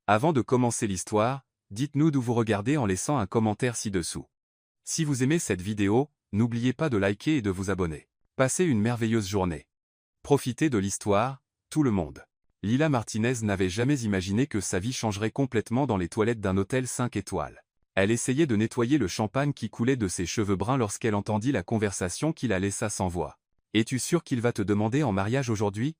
Avant de commencer l'histoire, dites-nous d'où vous regardez en laissant un commentaire ci-dessous. Si vous aimez cette vidéo, n'oubliez pas de liker et de vous abonner. Passez une merveilleuse journée. Profitez de l'histoire, tout le monde. Lila Martinez n'avait jamais imaginé que sa vie changerait complètement dans les toilettes d'un hôtel 5 étoiles. Elle essayait de nettoyer le champagne qui coulait de ses cheveux bruns lorsqu'elle entendit la conversation qui la laissa sans voix. « Es-tu sûr qu'il va te demander en mariage aujourd'hui »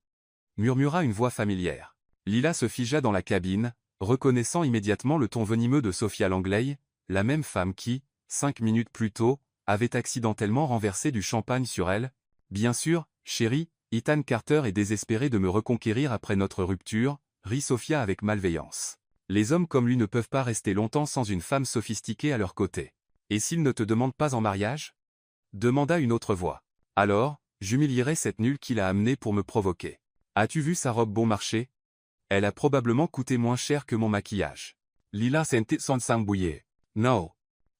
murmura une voix familière. Lila se figea dans la cabine, reconnaissant immédiatement le ton venimeux de Sophia Langley, la même femme qui, 5 minutes plus tôt, avait accidentellement renversé du champagne sur elle. « Bien sûr, chérie, Ethan Carter est désespéré de me reconquérir après notre rupture, rit Sophia avec malveillance. Les hommes comme lui ne peuvent pas rester longtemps sans une femme sophistiquée à leur côté. Et s'il ne te demande pas en mariage ? Demanda une autre voix. Alors, j'humilierai cette nulle qui l'a amenée pour me provoquer. As-tu vu sa robe bon marché ? Elle a probablement coûté moins cher que mon maquillage. Lila sentit son sang bouillir. Non.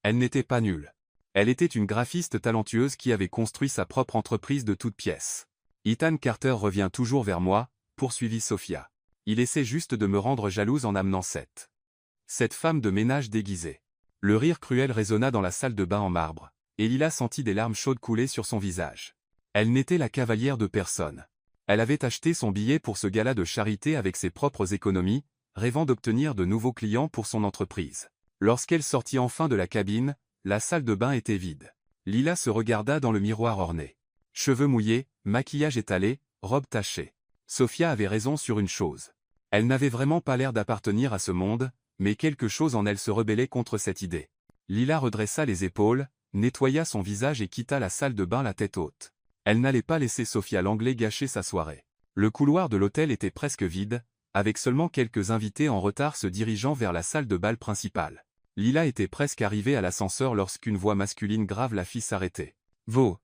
Elle n'était pas nulle. Elle était une graphiste talentueuse qui avait construit sa propre entreprise de toutes pièces. Ethan Carter revient toujours vers moi, poursuivit Sophia. Il essaie juste de me rendre jalouse en amenant cette femme de ménage déguisée. Le rire cruel résonna dans la salle de bain en marbre, et Lila sentit des larmes chaudes couler sur son visage. Elle n'était la cavalière de personne. Elle avait acheté son billet pour ce gala de charité avec ses propres économies, rêvant d'obtenir de nouveaux clients pour son entreprise. Lorsqu'elle sortit enfin de la cabine, la salle de bain était vide. Lila se regarda dans le miroir orné. Cheveux mouillés, maquillage étalé, robe tachée. Sophia avait raison sur une chose. Elle n'avait vraiment pas l'air d'appartenir à ce monde, mais quelque chose en elle se rebellait contre cette idée. Lila redressa les épaules, nettoya son visage et quitta la salle de bain la tête haute. Elle n'allait pas laisser Sophia Langley gâcher sa soirée. Le couloir de l'hôtel était presque vide, avec seulement quelques invités en retard se dirigeant vers la salle de bal principale. Lila était presque arrivée à l'ascenseur lorsqu'une voix masculine grave la fit s'arrêter. « Vo !»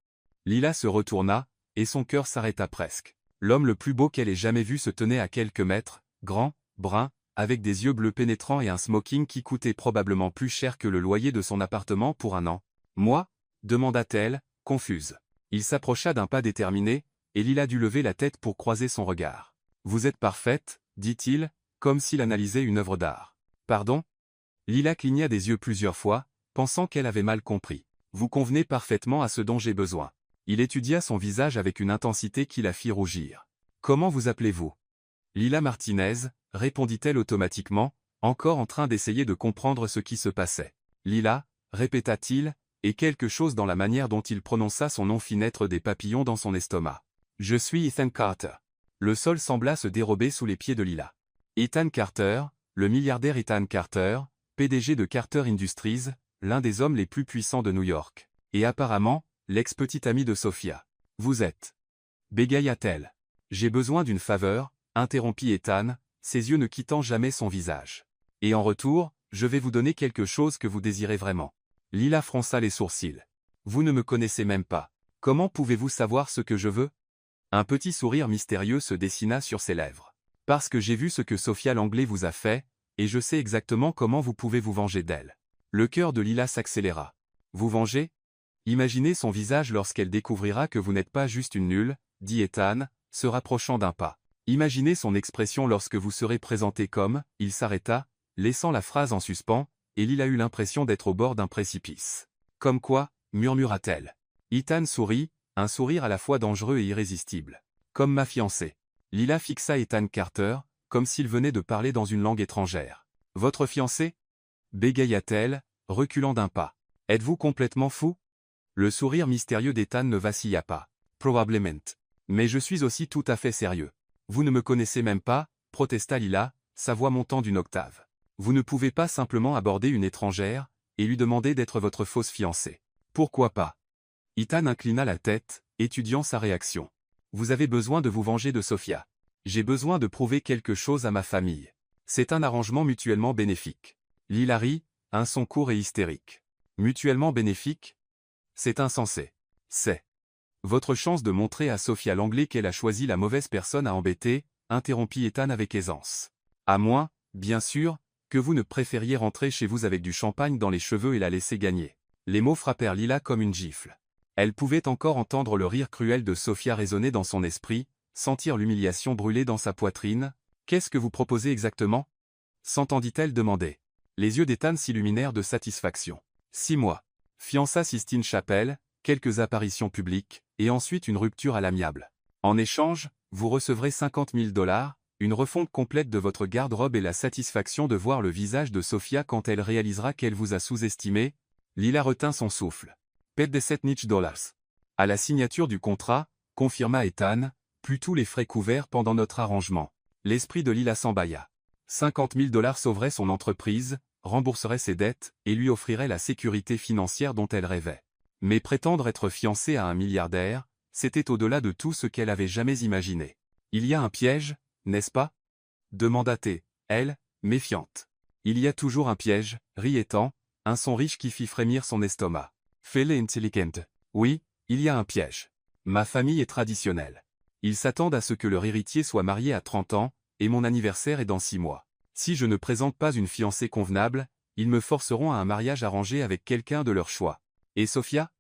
Lila se retourna, et son cœur s'arrêta presque. L'homme le plus beau qu'elle ait jamais vu se tenait à quelques mètres, grand, brun, avec des yeux bleus pénétrants et un smoking qui coûtait probablement plus cher que le loyer de son appartement pour un an. « Moi » demanda-t-elle, confuse. Il s'approcha d'un pas déterminé, et Lila dut lever la tête pour croiser son regard. « Vous êtes parfaite, dit-il, comme s'il analysait une œuvre d'art. « Pardon ?» Lila cligna des yeux plusieurs fois, pensant qu'elle avait mal compris. « Vous convenez parfaitement à ce dont j'ai besoin. » Il étudia son visage avec une intensité qui la fit rougir. « Comment vous appelez-vous » Lila Martinez, répondit-elle automatiquement, encore en train d'essayer de comprendre ce qui se passait. « Lila » répéta-t-il, et quelque chose dans la manière dont il prononça son nom fit naître des papillons dans son estomac. « Je suis Ethan Carter. » Le sol sembla se dérober sous les pieds de Lila. Ethan Carter, le milliardaire Ethan Carter, PDG de Carter Industries, l'un des hommes les plus puissants de New York. Et apparemment, l'ex-petit ami de Sophia. « Vous êtes » bégaya-t-elle. « J'ai besoin d'une faveur, » interrompit Ethan, ses yeux ne quittant jamais son visage. « Et en retour, je vais vous donner quelque chose que vous désirez vraiment. » Lila fronça les sourcils. « Vous ne me connaissez même pas. Comment pouvez-vous savoir ce que je veux ?» Un petit sourire mystérieux se dessina sur ses lèvres. « Parce que j'ai vu ce que Sophia Langley vous a fait, et je sais exactement comment vous pouvez vous venger d'elle. » Le cœur de Lila s'accéléra. « Vous venger ?» Imaginez son visage lorsqu'elle découvrira que vous n'êtes pas juste une nulle, dit Ethan, se rapprochant d'un pas. Imaginez son expression lorsque vous serez présenté comme, il s'arrêta, laissant la phrase en suspens, et Lila eut l'impression d'être au bord d'un précipice. Comme quoi, murmura-t-elle. Ethan sourit, un sourire à la fois dangereux et irrésistible. Comme ma fiancée. Lila fixa Ethan Carter, comme s'il venait de parler dans une langue étrangère. Votre fiancée ? Bégaya-t-elle, reculant d'un pas. Êtes-vous complètement fou ? Le sourire mystérieux d'Ethan ne vacilla pas. Probablement. Mais je suis aussi tout à fait sérieux. Vous ne me connaissez même pas, protesta Lila, sa voix montant d'une octave. Vous ne pouvez pas simplement aborder une étrangère, et lui demander d'être votre fausse fiancée. Pourquoi pas ? Ethan inclina la tête, étudiant sa réaction. Vous avez besoin de vous venger de Sophia. J'ai besoin de prouver quelque chose à ma famille. C'est un arrangement mutuellement bénéfique. Lila rit, un son court et hystérique. Mutuellement bénéfique ? C'est insensé. C'est votre chance de montrer à Sophia Langley qu'elle a choisi la mauvaise personne à embêter, interrompit Ethan avec aisance. À moins, bien sûr, que vous ne préfériez rentrer chez vous avec du champagne dans les cheveux et la laisser gagner. Les mots frappèrent Lila comme une gifle. Elle pouvait encore entendre le rire cruel de Sophia résonner dans son esprit, sentir l'humiliation brûler dans sa poitrine. Qu'est-ce que vous proposez exactement ? s'entendit-elle demander. Les yeux d'Ethan s'illuminèrent de satisfaction. 6 mois. Fiança Sistine Chapelle, quelques apparitions publiques, et ensuite une rupture à l'amiable. En échange, vous recevrez 50 000 $, une refonte complète de votre garde-robe et la satisfaction de voir le visage de Sofia quand elle réalisera qu'elle vous a sous-estimé. Lila retint son souffle. $7,000. À la signature du contrat, confirma Ethan, plus tous les frais couverts pendant notre arrangement. L'esprit de Lila s'embâilla. 50 000 $ sauveraient son entreprise, rembourserait ses dettes, et lui offrirait la sécurité financière dont elle rêvait. Mais prétendre être fiancée à un milliardaire, c'était au-delà de tout ce qu'elle avait jamais imaginé. Il y a un piège, n'est-ce pas? Demanda T, elle, méfiante. Il y a toujours un piège, rit Ethan, un son riche qui fit frémir son estomac. Fais-le intelligent. Oui, il y a un piège. Ma famille est traditionnelle. Ils s'attendent à ce que leur héritier soit marié à 30 ans, et mon anniversaire est dans 6 mois. Si je ne présente pas une fiancée convenable, ils me forceront à un mariage arrangé avec quelqu'un de leur choix. Et Sofia?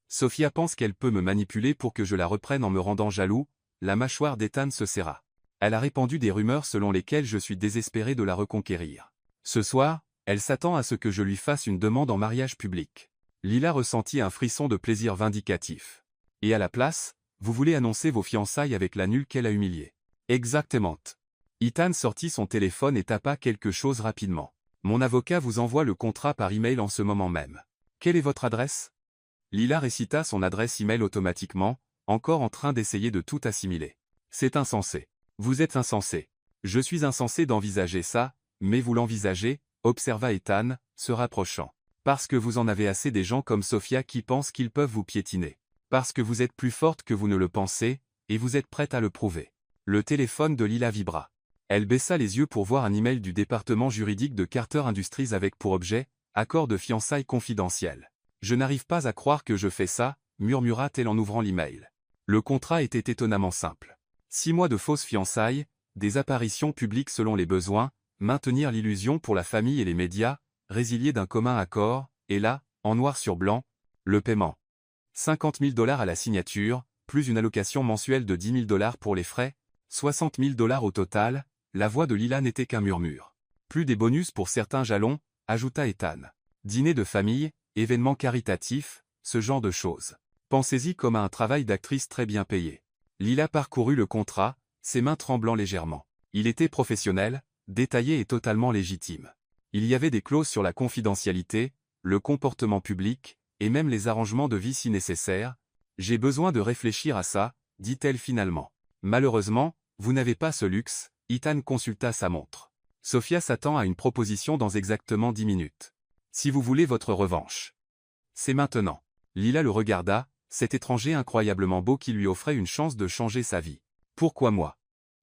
Sofia pense qu'elle peut me manipuler pour que je la reprenne en me rendant jaloux. La mâchoire d'Ethan se serra. Elle a répandu des rumeurs selon lesquelles je suis désespéré de la reconquérir. Ce soir, elle s'attend à ce que je lui fasse une demande en mariage public. Lila ressentit un frisson de plaisir vindicatif. Et à la place, vous voulez annoncer vos fiançailles avec la nulle qu'elle a humiliée. Exactement. Ethan sortit son téléphone et tapa quelque chose rapidement. Mon avocat vous envoie le contrat par email en ce moment même. Quelle est votre adresse? Lila récita son adresse email automatiquement, encore en train d'essayer de tout assimiler. C'est insensé. Vous êtes insensé. Je suis insensé d'envisager ça, mais vous l'envisagez, observa Ethan, se rapprochant. Parce que vous en avez assez des gens comme Sofia qui pensent qu'ils peuvent vous piétiner. Parce que vous êtes plus forte que vous ne le pensez, et vous êtes prête à le prouver. Le téléphone de Lila vibra. Elle baissa les yeux pour voir un email du département juridique de Carter Industries avec pour objet « Accord de fiançailles confidentiel ». Je n'arrive pas à croire que je fais ça, murmura-t-elle en ouvrant l'email. Le contrat était étonnamment simple. 6 mois de fausses fiançailles, des apparitions publiques selon les besoins, maintenir l'illusion pour la famille et les médias, résilier d'un commun accord, et là, en noir sur blanc, le paiement. 50 000 $ à la signature, plus une allocation mensuelle de 10 000 $ pour les frais, 60 000 $ au total. La voix de Lila n'était qu'un murmure. Plus des bonus pour certains jalons, ajouta Ethan. Dîner de famille, événements caritatifs, ce genre de choses. Pensez-y comme à un travail d'actrice très bien payé. Lila parcourut le contrat, ses mains tremblant légèrement. Il était professionnel, détaillé et totalement légitime. Il y avait des clauses sur la confidentialité, le comportement public, et même les arrangements de vie si nécessaires. J'ai besoin de réfléchir à ça, dit-elle finalement. Malheureusement, vous n'avez pas ce luxe. Ethan consulta sa montre. Sofia s'attend à une proposition dans exactement 10 minutes. Si vous voulez votre revanche. C'est maintenant. Lila le regarda, cet étranger incroyablement beau qui lui offrait une chance de changer sa vie. Pourquoi moi?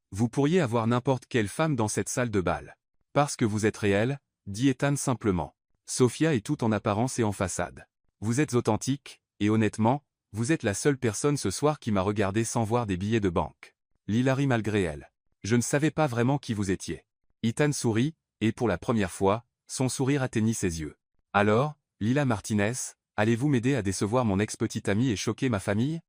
Vous pourriez avoir n'importe quelle femme dans cette salle de bal. Parce que vous êtes réel, dit Ethan simplement. Sofia est tout en apparence et en façade. Vous êtes authentique, et honnêtement, vous êtes la seule personne ce soir qui m'a regardé sans voir des billets de banque. Lila rit malgré elle. Je ne savais pas vraiment qui vous étiez. Ethan sourit, et pour la première fois, son sourire atteignit ses yeux. Alors, Lila Martinez, allez-vous m'aider à décevoir mon ex-petite amie et choquer ma famille?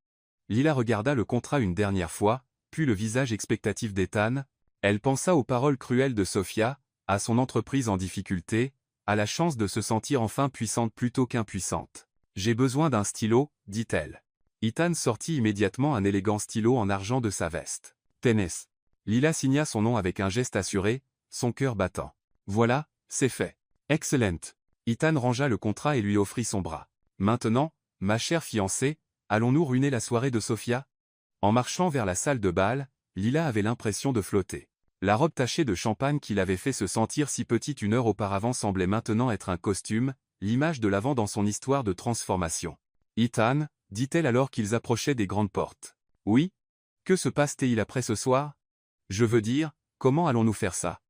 Lila regarda le contrat une dernière fois, puis le visage expectatif d'Ethan. Elle pensa aux paroles cruelles de Sofia, à son entreprise en difficulté, à la chance de se sentir enfin puissante plutôt qu'impuissante. J'ai besoin d'un stylo, dit-elle. Ethan sortit immédiatement un élégant stylo en argent de sa veste. Tennis. Lila signa son nom avec un geste assuré, son cœur battant. Voilà, c'est fait. Excellent. Ethan rangea le contrat et lui offrit son bras. Maintenant, ma chère fiancée, allons-nous ruiner la soirée de Sofia? En marchant vers la salle de bal, Lila avait l'impression de flotter. La robe tachée de champagne qui l'avait fait se sentir si petite une heure auparavant semblait maintenant être un costume, l'image de l'avant dans son histoire de transformation. Ethan, dit-elle alors qu'ils approchaient des grandes portes. Oui? Que se passe-t-il après ce soir? Je veux dire, comment allons-nous faire ça?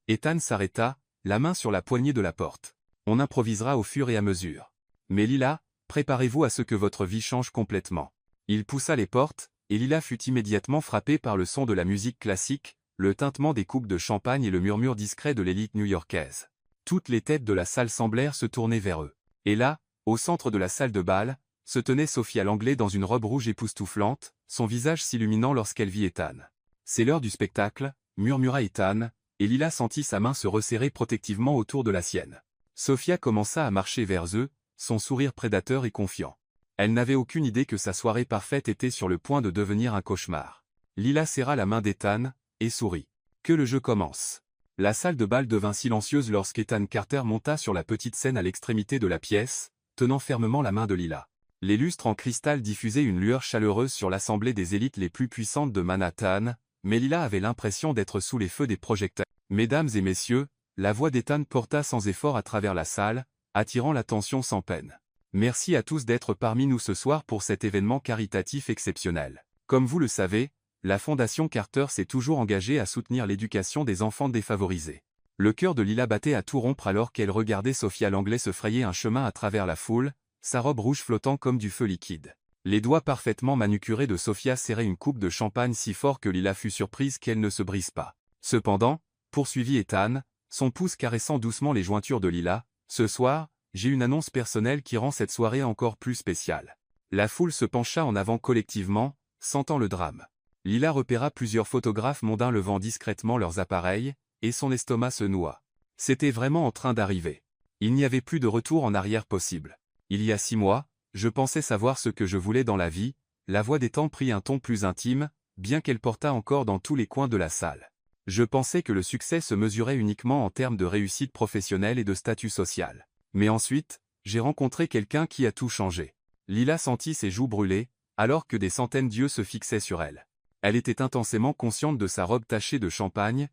Ethan s'arrêta, la main sur la poignée de la porte. On improvisera au fur et à mesure. Mais Lila, préparez-vous à ce que votre vie change complètement. Il poussa les portes, et Lila fut immédiatement frappée par le son de la musique classique, le tintement des coupes de champagne et le murmure discret de l'élite new-yorkaise. Toutes les têtes de la salle semblèrent se tourner vers eux. Et là, au centre de la salle de bal, se tenait Sophia Langlais dans une robe rouge époustouflante, son visage s'illuminant lorsqu'elle vit Ethan. C'est l'heure du spectacle, murmura Ethan, et Lila sentit sa main se resserrer protectivement autour de la sienne. Sophia commença à marcher vers eux, son sourire prédateur et confiant. Elle n'avait aucune idée que sa soirée parfaite était sur le point de devenir un cauchemar. Lila serra la main d'Ethan, et sourit. Que le jeu commence. La salle de bal devint silencieuse lorsqu'Ethan Carter monta sur la petite scène à l'extrémité de la pièce, tenant fermement la main de Lila. Les lustres en cristal diffusaient une lueur chaleureuse sur l'assemblée des élites les plus puissantes de Manhattan, mais Lila avait l'impression d'être sous les feux des projecteurs. Mesdames et messieurs, la voix d'Ethan porta sans effort à travers la salle, attirant l'attention sans peine. Merci à tous d'être parmi nous ce soir pour cet événement caritatif exceptionnel. Comme vous le savez, la Fondation Carter s'est toujours engagée à soutenir l'éducation des enfants défavorisés. Le cœur de Lila battait à tout rompre alors qu'elle regardait Sophia Langlais se frayer un chemin à travers la foule, sa robe rouge flottant comme du feu liquide. Les doigts parfaitement manucurés de Sophia serraient une coupe de champagne si fort que Lila fut surprise qu'elle ne se brise pas. Cependant, poursuivit Ethan, son pouce caressant doucement les jointures de Lila, ce soir, j'ai une annonce personnelle qui rend cette soirée encore plus spéciale. La foule se pencha en avant collectivement, sentant le drame. Lila repéra plusieurs photographes mondains levant discrètement leurs appareils, et son estomac se noua. C'était vraiment en train d'arriver. Il n'y avait plus de retour en arrière possible. Il y a 6 mois, je pensais savoir ce que je voulais dans la vie, la voix d'Ethan prit un ton plus intime, bien qu'elle portât encore dans tous les coins de la salle. Je pensais que le succès se mesurait uniquement en termes de réussite professionnelle et de statut social. Mais ensuite, j'ai rencontré quelqu'un qui a tout changé. Lila sentit ses joues brûler, alors que des centaines d'yeux se fixaient sur elle. Elle était intensément consciente de sa robe tachée de champagne,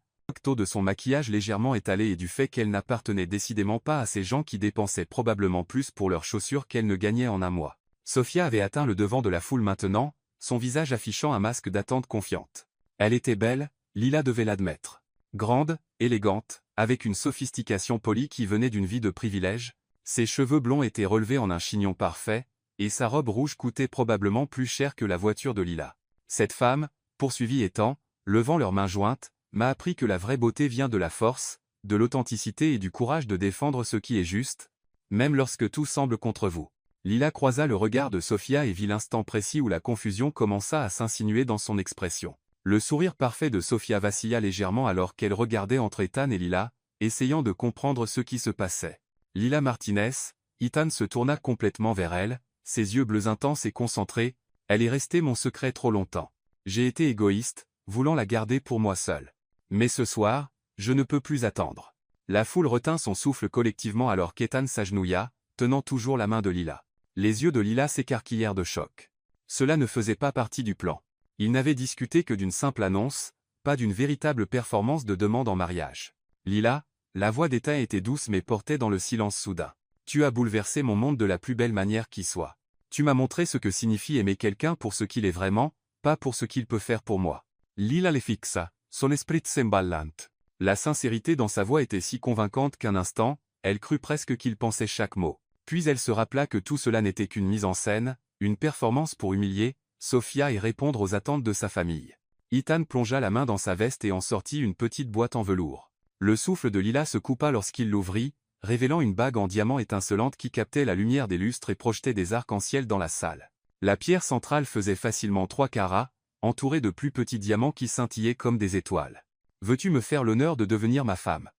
de son maquillage légèrement étalé et du fait qu'elle n'appartenait décidément pas à ces gens qui dépensaient probablement plus pour leurs chaussures qu'elle ne gagnait en un mois. Sophia avait atteint le devant de la foule maintenant, son visage affichant un masque d'attente confiante. Elle était belle, Lila devait l'admettre. Grande, élégante, avec une sophistication polie qui venait d'une vie de privilège, ses cheveux blonds étaient relevés en un chignon parfait, et sa robe rouge coûtait probablement plus cher que la voiture de Lila. Cette femme, poursuivit Ethan, levant leurs mains jointes, m'a appris que la vraie beauté vient de la force, de l'authenticité et du courage de défendre ce qui est juste, même lorsque tout semble contre vous. Lila croisa le regard de Sophia et vit l'instant précis où la confusion commença à s'insinuer dans son expression. Le sourire parfait de Sophia vacilla légèrement alors qu'elle regardait entre Ethan et Lila, essayant de comprendre ce qui se passait. Lila Martinez, Ethan se tourna complètement vers elle, ses yeux bleus intenses et concentrés, elle est restée mon secret trop longtemps. J'ai été égoïste, voulant la garder pour moi seul. Mais ce soir, je ne peux plus attendre. La foule retint son souffle collectivement alors qu'Ethan s'agenouilla, tenant toujours la main de Lila. Les yeux de Lila s'écarquillèrent de choc. Cela ne faisait pas partie du plan. Ils n'avaient discuté que d'une simple annonce, pas d'une véritable performance de demande en mariage. Lila, la voix d'Ethan était douce mais portait dans le silence soudain. Tu as bouleversé mon monde de la plus belle manière qui soit. Tu m'as montré ce que signifie aimer quelqu'un pour ce qu'il est vraiment, pas pour ce qu'il peut faire pour moi. Lila le fixa, son esprit s'emballante. La sincérité dans sa voix était si convaincante qu'un instant, elle crut presque qu'il pensait chaque mot. Puis elle se rappela que tout cela n'était qu'une mise en scène, une performance pour humilier Sophia et répondre aux attentes de sa famille. Ethan plongea la main dans sa veste et en sortit une petite boîte en velours. Le souffle de Lila se coupa lorsqu'il l'ouvrit, révélant une bague en diamant étincelante qui captait la lumière des lustres et projetait des arcs-en-ciel dans la salle. La pierre centrale faisait facilement 3 carats, entourée de plus petits diamants qui scintillaient comme des étoiles. « Veux-tu me faire l'honneur de devenir ma femme ?»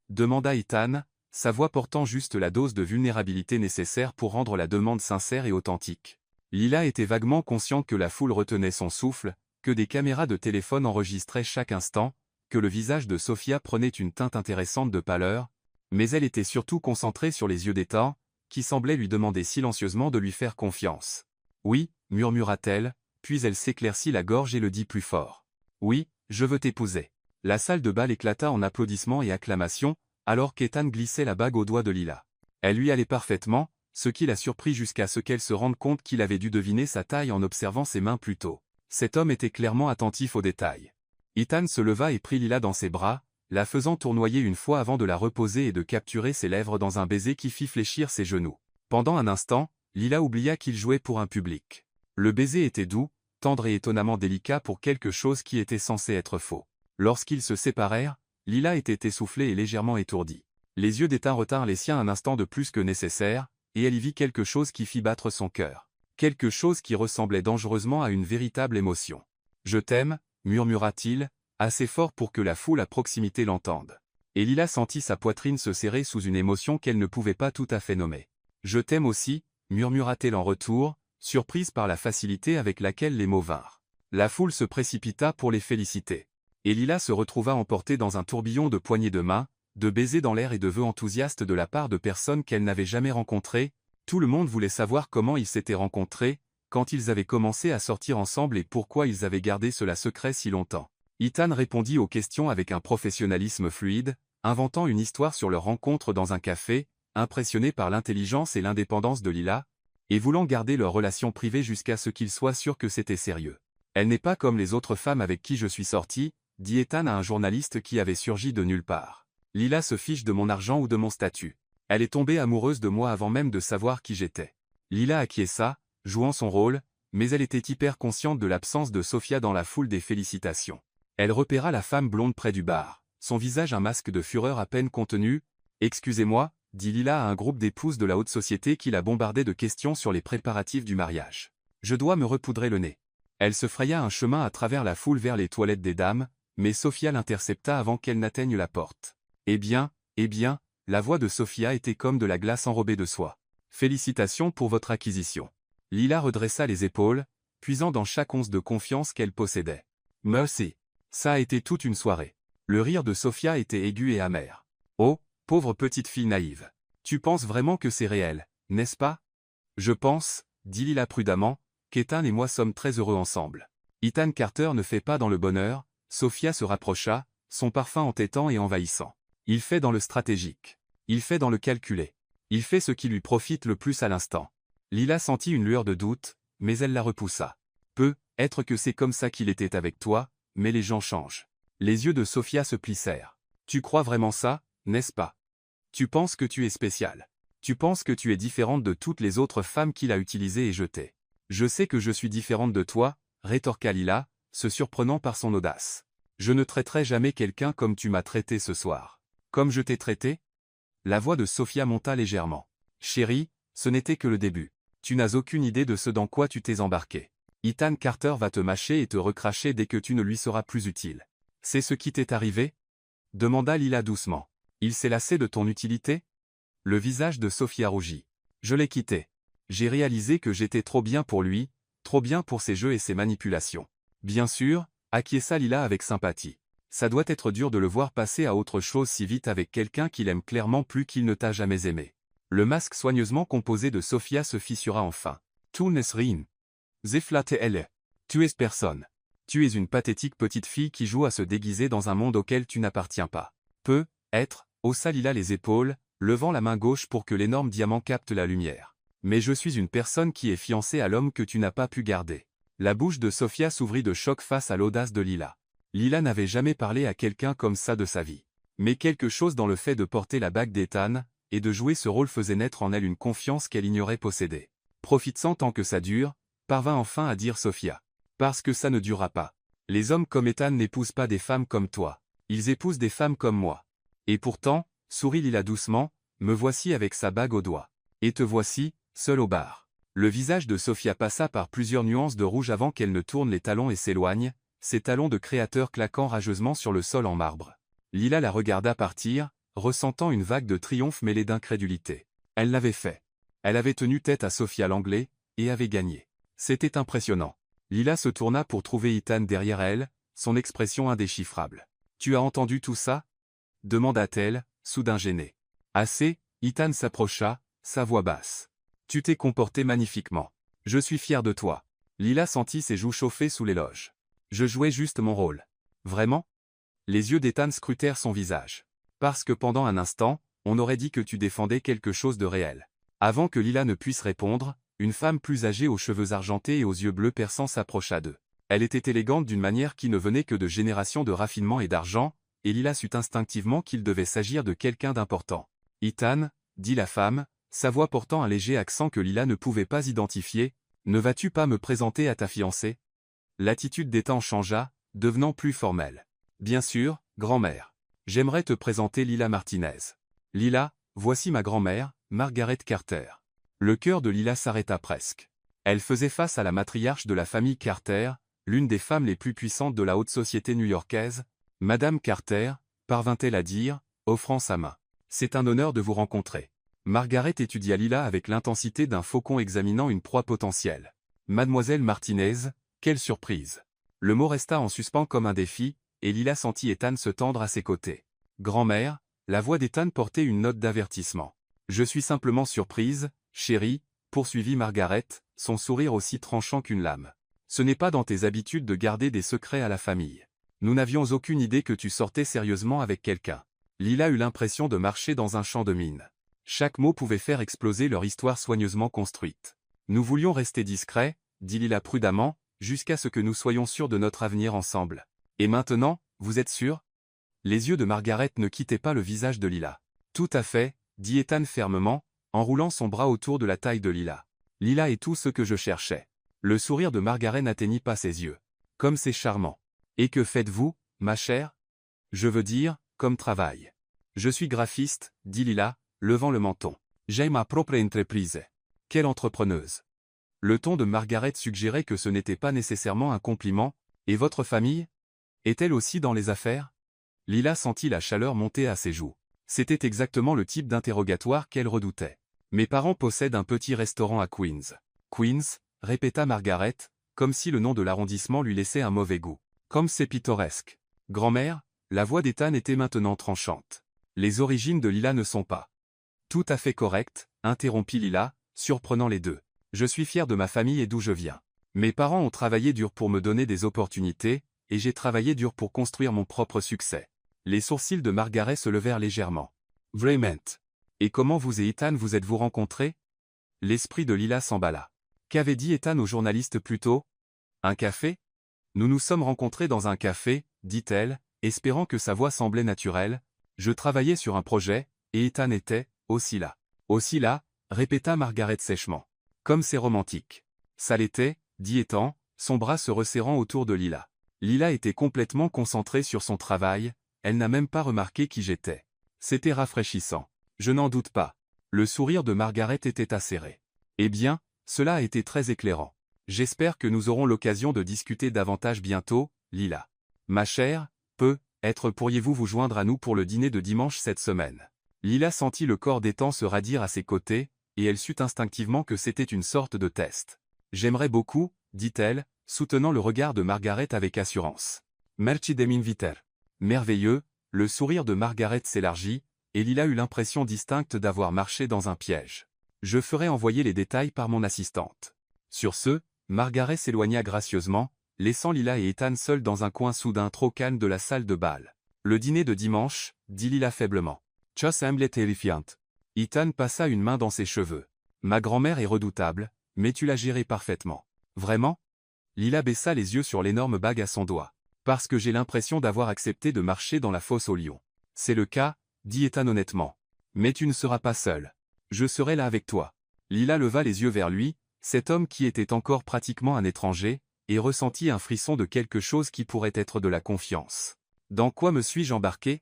demanda Ethan, sa voix portant juste la dose de vulnérabilité nécessaire pour rendre la demande sincère et authentique. Lila était vaguement consciente que la foule retenait son souffle, que des caméras de téléphone enregistraient chaque instant, que le visage de Sophia prenait une teinte intéressante de pâleur, mais elle était surtout concentrée sur les yeux d'Ethan, qui semblaient lui demander silencieusement de lui faire confiance. « Oui, murmura-t-elle, puis elle s'éclaircit la gorge et le dit plus fort. « Oui, je veux t'épouser. » La salle de bal éclata en applaudissements et acclamations, alors qu'Ethan glissait la bague au doigt de Lila. Elle lui allait parfaitement, ce qui la surprit jusqu'à ce qu'elle se rende compte qu'il avait dû deviner sa taille en observant ses mains plus tôt. Cet homme était clairement attentif aux détails. Ethan se leva et prit Lila dans ses bras, la faisant tournoyer une fois avant de la reposer et de capturer ses lèvres dans un baiser qui fit fléchir ses genoux. Pendant un instant, Lila oublia qu'il jouait pour un public. Le baiser était doux, tendre et étonnamment délicat pour quelque chose qui était censé être faux. Lorsqu'ils se séparèrent, Lila était essoufflée et légèrement étourdie. Les yeux d'Ethan retinrent les siens un instant de plus que nécessaire, et elle y vit quelque chose qui fit battre son cœur. Quelque chose qui ressemblait dangereusement à une véritable émotion. « Je t'aime » murmura-t-il, assez fort pour que la foule à proximité l'entende. Et Lila sentit sa poitrine se serrer sous une émotion qu'elle ne pouvait pas tout à fait nommer. « Je t'aime aussi », murmura-t-elle en retour, surprise par la facilité avec laquelle les mots vinrent. La foule se précipita pour les féliciter. Et Lila se retrouva emportée dans un tourbillon de poignées de main, de baisers dans l'air et de vœux enthousiastes de la part de personnes qu'elle n'avait jamais rencontrées. Tout le monde voulait savoir comment ils s'étaient rencontrés, quand ils avaient commencé à sortir ensemble et pourquoi ils avaient gardé cela secret si longtemps. Ethan répondit aux questions avec un professionnalisme fluide, inventant une histoire sur leur rencontre dans un café, impressionné par l'intelligence et l'indépendance de Lila, et voulant garder leur relation privée jusqu'à ce qu'il soit sûr que c'était sérieux. « Elle n'est pas comme les autres femmes avec qui je suis sorti », dit Ethan à un journaliste qui avait surgi de nulle part. « Lila se fiche de mon argent ou de mon statut. Elle est tombée amoureuse de moi avant même de savoir qui j'étais. » Lila acquiesça, jouant son rôle, mais elle était hyper consciente de l'absence de Sophia dans la foule des félicitations. Elle repéra la femme blonde près du bar, son visage un masque de fureur à peine contenu. « Excusez-moi », dit Lila à un groupe d'épouses de la haute société qui la bombardait de questions sur les préparatifs du mariage. « Je dois me repoudrer le nez. » Elle se fraya un chemin à travers la foule vers les toilettes des dames, mais Sophia l'intercepta avant qu'elle n'atteigne la porte. « eh bien, la voix de Sophia était comme de la glace enrobée de soie. « Félicitations pour votre acquisition. » Lila redressa les épaules, puisant dans chaque once de confiance qu'elle possédait. « Merci. Ça a été toute une soirée. » Le rire de Sophia était aigu et amer. « Oh, pauvre petite fille naïve. Tu penses vraiment que c'est réel, n'est-ce pas ? » « Je pense, » dit Lila prudemment, « qu'Ethan et moi sommes très heureux ensemble. » Ethan Carter ne fait pas dans le bonheur. Sophia se rapprocha, son parfum entêtant et envahissant. Il fait dans le stratégique. Il fait dans le calculé. Il fait ce qui lui profite le plus à l'instant. Lila sentit une lueur de doute, mais elle la repoussa. Peut-être que c'est comme ça qu'il était avec toi, mais les gens changent. Les yeux de Sophia se plissèrent. Tu crois vraiment ça, n'est-ce pas? Tu penses que tu es spéciale. Tu penses que tu es différente de toutes les autres femmes qu'il a utilisées et jetées. Je sais que je suis différente de toi, rétorqua Lila, se surprenant par son audace. Je ne traiterai jamais quelqu'un comme tu m'as traité ce soir. Comme je t'ai traité? La voix de Sophia monta légèrement. Chérie, ce n'était que le début. Tu n'as aucune idée de ce dans quoi tu t'es embarqué. Ethan Carter va te mâcher et te recracher dès que tu ne lui seras plus utile. C'est ce qui t'est arrivé? Demanda Lila doucement. Il s'est lassé de ton utilité? Le visage de Sophia rougit. Je l'ai quitté. J'ai réalisé que j'étais trop bien pour lui, trop bien pour ses jeux et ses manipulations. Bien sûr, acquiesça Lila avec sympathie. Ça doit être dur de le voir passer à autre chose si vite avec quelqu'un qu'il aime clairement plus qu'il ne t'a jamais aimé. Le masque soigneusement composé de Sophia se fissura enfin. Tu n'es rien. Zeflate elle. Tu es personne. Tu es une pathétique petite fille qui joue à se déguiser dans un monde auquel tu n'appartiens pas. Peut-être, haussa Lila les épaules, levant la main gauche pour que l'énorme diamant capte la lumière. Mais je suis une personne qui est fiancée à l'homme que tu n'as pas pu garder. La bouche de Sophia s'ouvrit de choc face à l'audace de Lila. Lila n'avait jamais parlé à quelqu'un comme ça de sa vie. Mais quelque chose dans le fait de porter la bague d'Ethan, et de jouer ce rôle faisait naître en elle une confiance qu'elle ignorait posséder. Profite-en tant que ça dure, parvint enfin à dire Sophia. Parce que ça ne durera pas. Les hommes comme Ethan n'épousent pas des femmes comme toi. Ils épousent des femmes comme moi. Et pourtant, sourit Lila doucement, me voici avec sa bague au doigt. Et te voici, seul au bar. Le visage de Sophia passa par plusieurs nuances de rouge avant qu'elle ne tourne les talons et s'éloigne, ses talons de créateur claquant rageusement sur le sol en marbre. Lila la regarda partir, ressentant une vague de triomphe mêlée d'incrédulité. Elle l'avait fait. Elle avait tenu tête à Sophia Langlais, et avait gagné. C'était impressionnant. Lila se tourna pour trouver Ethan derrière elle, son expression indéchiffrable. « Tu as entendu tout ça ?» demanda-t-elle, soudain gênée. « Assez », Ethan s'approcha, sa voix basse. « Tu t'es comporté magnifiquement. Je suis fier de toi. » Lila sentit ses joues chauffer sous l'éloge. « Je jouais juste mon rôle. »« Vraiment ?» Les yeux d'Ethan scrutèrent son visage. « Parce que pendant un instant, on aurait dit que tu défendais quelque chose de réel. » Avant que Lila ne puisse répondre, une femme plus âgée aux cheveux argentés et aux yeux bleus perçants s'approcha d'eux. Elle était élégante d'une manière qui ne venait que de générations de raffinement et d'argent, et Lila sut instinctivement qu'il devait s'agir de quelqu'un d'important. « Ethan, » dit la femme, sa voix portant un léger accent que Lila ne pouvait pas identifier, « ne vas-tu pas me présenter à ta fiancée ?» L'attitude d'Ethan changea, devenant plus formelle. « Bien sûr, grand-mère. J'aimerais te présenter Lila Martinez. Lila, voici ma grand-mère, Margaret Carter. » Le cœur de Lila s'arrêta presque. Elle faisait face à la matriarche de la famille Carter, l'une des femmes les plus puissantes de la haute société new-yorkaise, Madame Carter, parvint-elle à dire, offrant sa main. C'est un honneur de vous rencontrer. Margaret étudia Lila avec l'intensité d'un faucon examinant une proie potentielle. Mademoiselle Martinez, quelle surprise! Le mot resta en suspens comme un défi, et Lila sentit Ethan se tendre à ses côtés. Grand-mère, la voix d'Ethan portait une note d'avertissement. Je suis simplement surprise, chérie, poursuivit Margaret, son sourire aussi tranchant qu'une lame. Ce n'est pas dans tes habitudes de garder des secrets à la famille. Nous n'avions aucune idée que tu sortais sérieusement avec quelqu'un. Lila eut l'impression de marcher dans un champ de mines. Chaque mot pouvait faire exploser leur histoire soigneusement construite. Nous voulions rester discrets, dit Lila prudemment, jusqu'à ce que nous soyons sûrs de notre avenir ensemble. Et maintenant, vous êtes sûrs? Les yeux de Margaret ne quittaient pas le visage de Lila. Tout à fait, dit Ethan fermement, en roulant son bras autour de la taille de Lila. Lila est tout ce que je cherchais. Le sourire de Margaret n'atteignit pas ses yeux. Comme c'est charmant. Et que faites-vous, ma chère? Je veux dire, comme travail. Je suis graphiste, dit Lila, levant le menton. J'ai ma propre entreprise. Quelle entrepreneuse. Le ton de Margaret suggérait que ce n'était pas nécessairement un compliment. Et votre famille? Est-elle aussi dans les affaires? Lila sentit la chaleur monter à ses joues. C'était exactement le type d'interrogatoire qu'elle redoutait. Mes parents possèdent un petit restaurant à Queens. Queens, répéta Margaret, comme si le nom de l'arrondissement lui laissait un mauvais goût. Comme c'est pittoresque. Grand-mère, la voix d'Ethan était maintenant tranchante. Les origines de Lila ne sont pas tout à fait correctes, interrompit Lila, surprenant les deux. Je suis fier de ma famille et d'où je viens. Mes parents ont travaillé dur pour me donner des opportunités, et j'ai travaillé dur pour construire mon propre succès. Les sourcils de Margaret se levèrent légèrement. Vraiment. Et comment vous et Ethan vous êtes-vous rencontrés? L'esprit de Lila s'emballa. Qu'avait dit Ethan au journaliste plus tôt? Un café? Nous nous sommes rencontrés dans un café, dit-elle, espérant que sa voix semblait naturelle. Je travaillais sur un projet, et Ethan était, aussi là. Aussi là, répéta Margaret sèchement. Comme c'est romantique. Ça l'était, dit Ethan, son bras se resserrant autour de Lila. Lila était complètement concentrée sur son travail, elle n'a même pas remarqué qui j'étais. C'était rafraîchissant. Je n'en doute pas. Le sourire de Margaret était acéré. Eh bien, cela a été très éclairant. J'espère que nous aurons l'occasion de discuter davantage bientôt, Lila. Ma chère, pourriez-vous vous joindre à nous pour le dîner de dimanche cette semaine? Lila sentit le corps d'Ethan se radir à ses côtés, et elle sut instinctivement que c'était une sorte de test. J'aimerais beaucoup, dit-elle, soutenant le regard de Margaret avec assurance. Merci de m'inviter. Merveilleux, le sourire de Margaret s'élargit, et Lila eut l'impression distincte d'avoir marché dans un piège. Je ferai envoyer les détails par mon assistante. Sur ce, Margaret s'éloigna gracieusement, laissant Lila et Ethan seuls dans un coin soudain trop calme de la salle de bal. Le dîner de dimanche, dit Lila faiblement. Ça semblait terrifiant. Ethan passa une main dans ses cheveux. Ma grand-mère est redoutable, mais tu l'as gérée parfaitement. Vraiment? Lila baissa les yeux sur l'énorme bague à son doigt. Parce que j'ai l'impression d'avoir accepté de marcher dans la fosse au lion. C'est le cas, dit Ethan honnêtement. Mais tu ne seras pas seul. Je serai là avec toi. Lila leva les yeux vers lui, cet homme qui était encore pratiquement un étranger, et ressentit un frisson de quelque chose qui pourrait être de la confiance. Dans quoi me suis-je embarqué?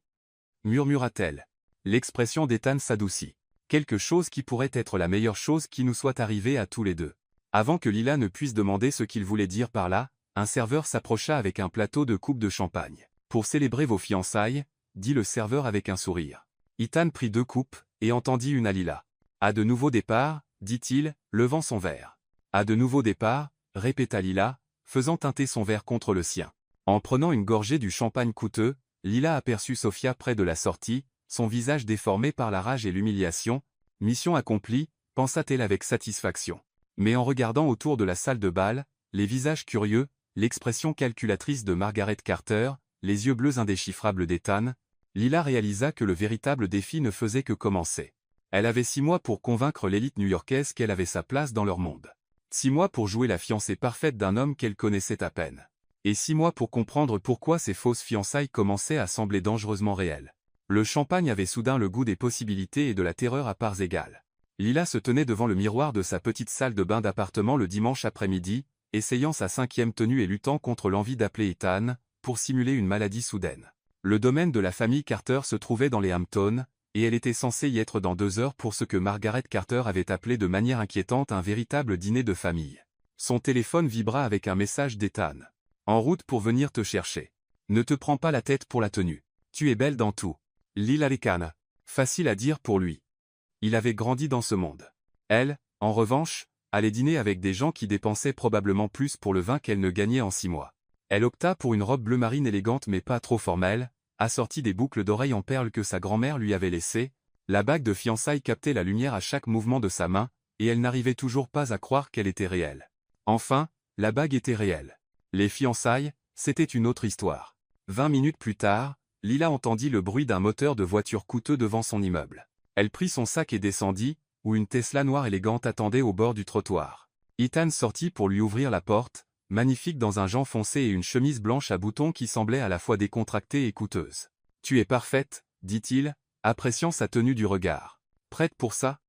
Murmura-t-elle. L'expression d'Ethan s'adoucit. Quelque chose qui pourrait être la meilleure chose qui nous soit arrivée à tous les deux. Avant que Lila ne puisse demander ce qu'il voulait dire par là, un serveur s'approcha avec un plateau de coupes de champagne. Pour célébrer vos fiançailles, dit le serveur avec un sourire. Ethan prit 2 coupes, et entendit une à Lila. À de nouveaux départs, dit-il, levant son verre. À de nouveaux départs, répéta Lila, faisant teinter son verre contre le sien. En prenant une gorgée du champagne coûteux, Lila aperçut Sophia près de la sortie, son visage déformé par la rage et l'humiliation. Mission accomplie, pensa-t-elle avec satisfaction. Mais en regardant autour de la salle de bal, les visages curieux, l'expression calculatrice de Margaret Carter, les yeux bleus indéchiffrables d'Ethan, Lila réalisa que le véritable défi ne faisait que commencer. Elle avait 6 mois pour convaincre l'élite new-yorkaise qu'elle avait sa place dans leur monde. 6 mois pour jouer la fiancée parfaite d'un homme qu'elle connaissait à peine. Et 6 mois pour comprendre pourquoi ces fausses fiançailles commençaient à sembler dangereusement réelles. Le champagne avait soudain le goût des possibilités et de la terreur à parts égales. Lila se tenait devant le miroir de sa petite salle de bain d'appartement le dimanche après-midi, essayant sa 5e tenue et luttant contre l'envie d'appeler Ethan, pour simuler une maladie soudaine. Le domaine de la famille Carter se trouvait dans les Hamptons, et elle était censée y être dans 2 heures pour ce que Margaret Carter avait appelé de manière inquiétante un véritable dîner de famille. Son téléphone vibra avec un message d'Ethan. En route pour venir te chercher. Ne te prends pas la tête pour la tenue. Tu es belle dans tout. Lila Lekana. Facile à dire pour lui. Il avait grandi dans ce monde. Elle, en revanche, allait dîner avec des gens qui dépensaient probablement plus pour le vin qu'elle ne gagnait en 6 mois. Elle opta pour une robe bleu marine élégante mais pas trop formelle, assortie des boucles d'oreilles en perles que sa grand-mère lui avait laissées. La bague de fiançailles captait la lumière à chaque mouvement de sa main, et elle n'arrivait toujours pas à croire qu'elle était réelle. Enfin, la bague était réelle. Les fiançailles, c'était une autre histoire. 20 minutes plus tard, Lila entendit le bruit d'un moteur de voiture coûteux devant son immeuble. Elle prit son sac et descendit, où une Tesla noire élégante attendait au bord du trottoir. Ethan sortit pour lui ouvrir la porte, magnifique dans un jean foncé et une chemise blanche à boutons qui semblait à la fois décontractée et coûteuse. « Tu es parfaite, dit-il, appréciant sa tenue du regard. Prête pour ça?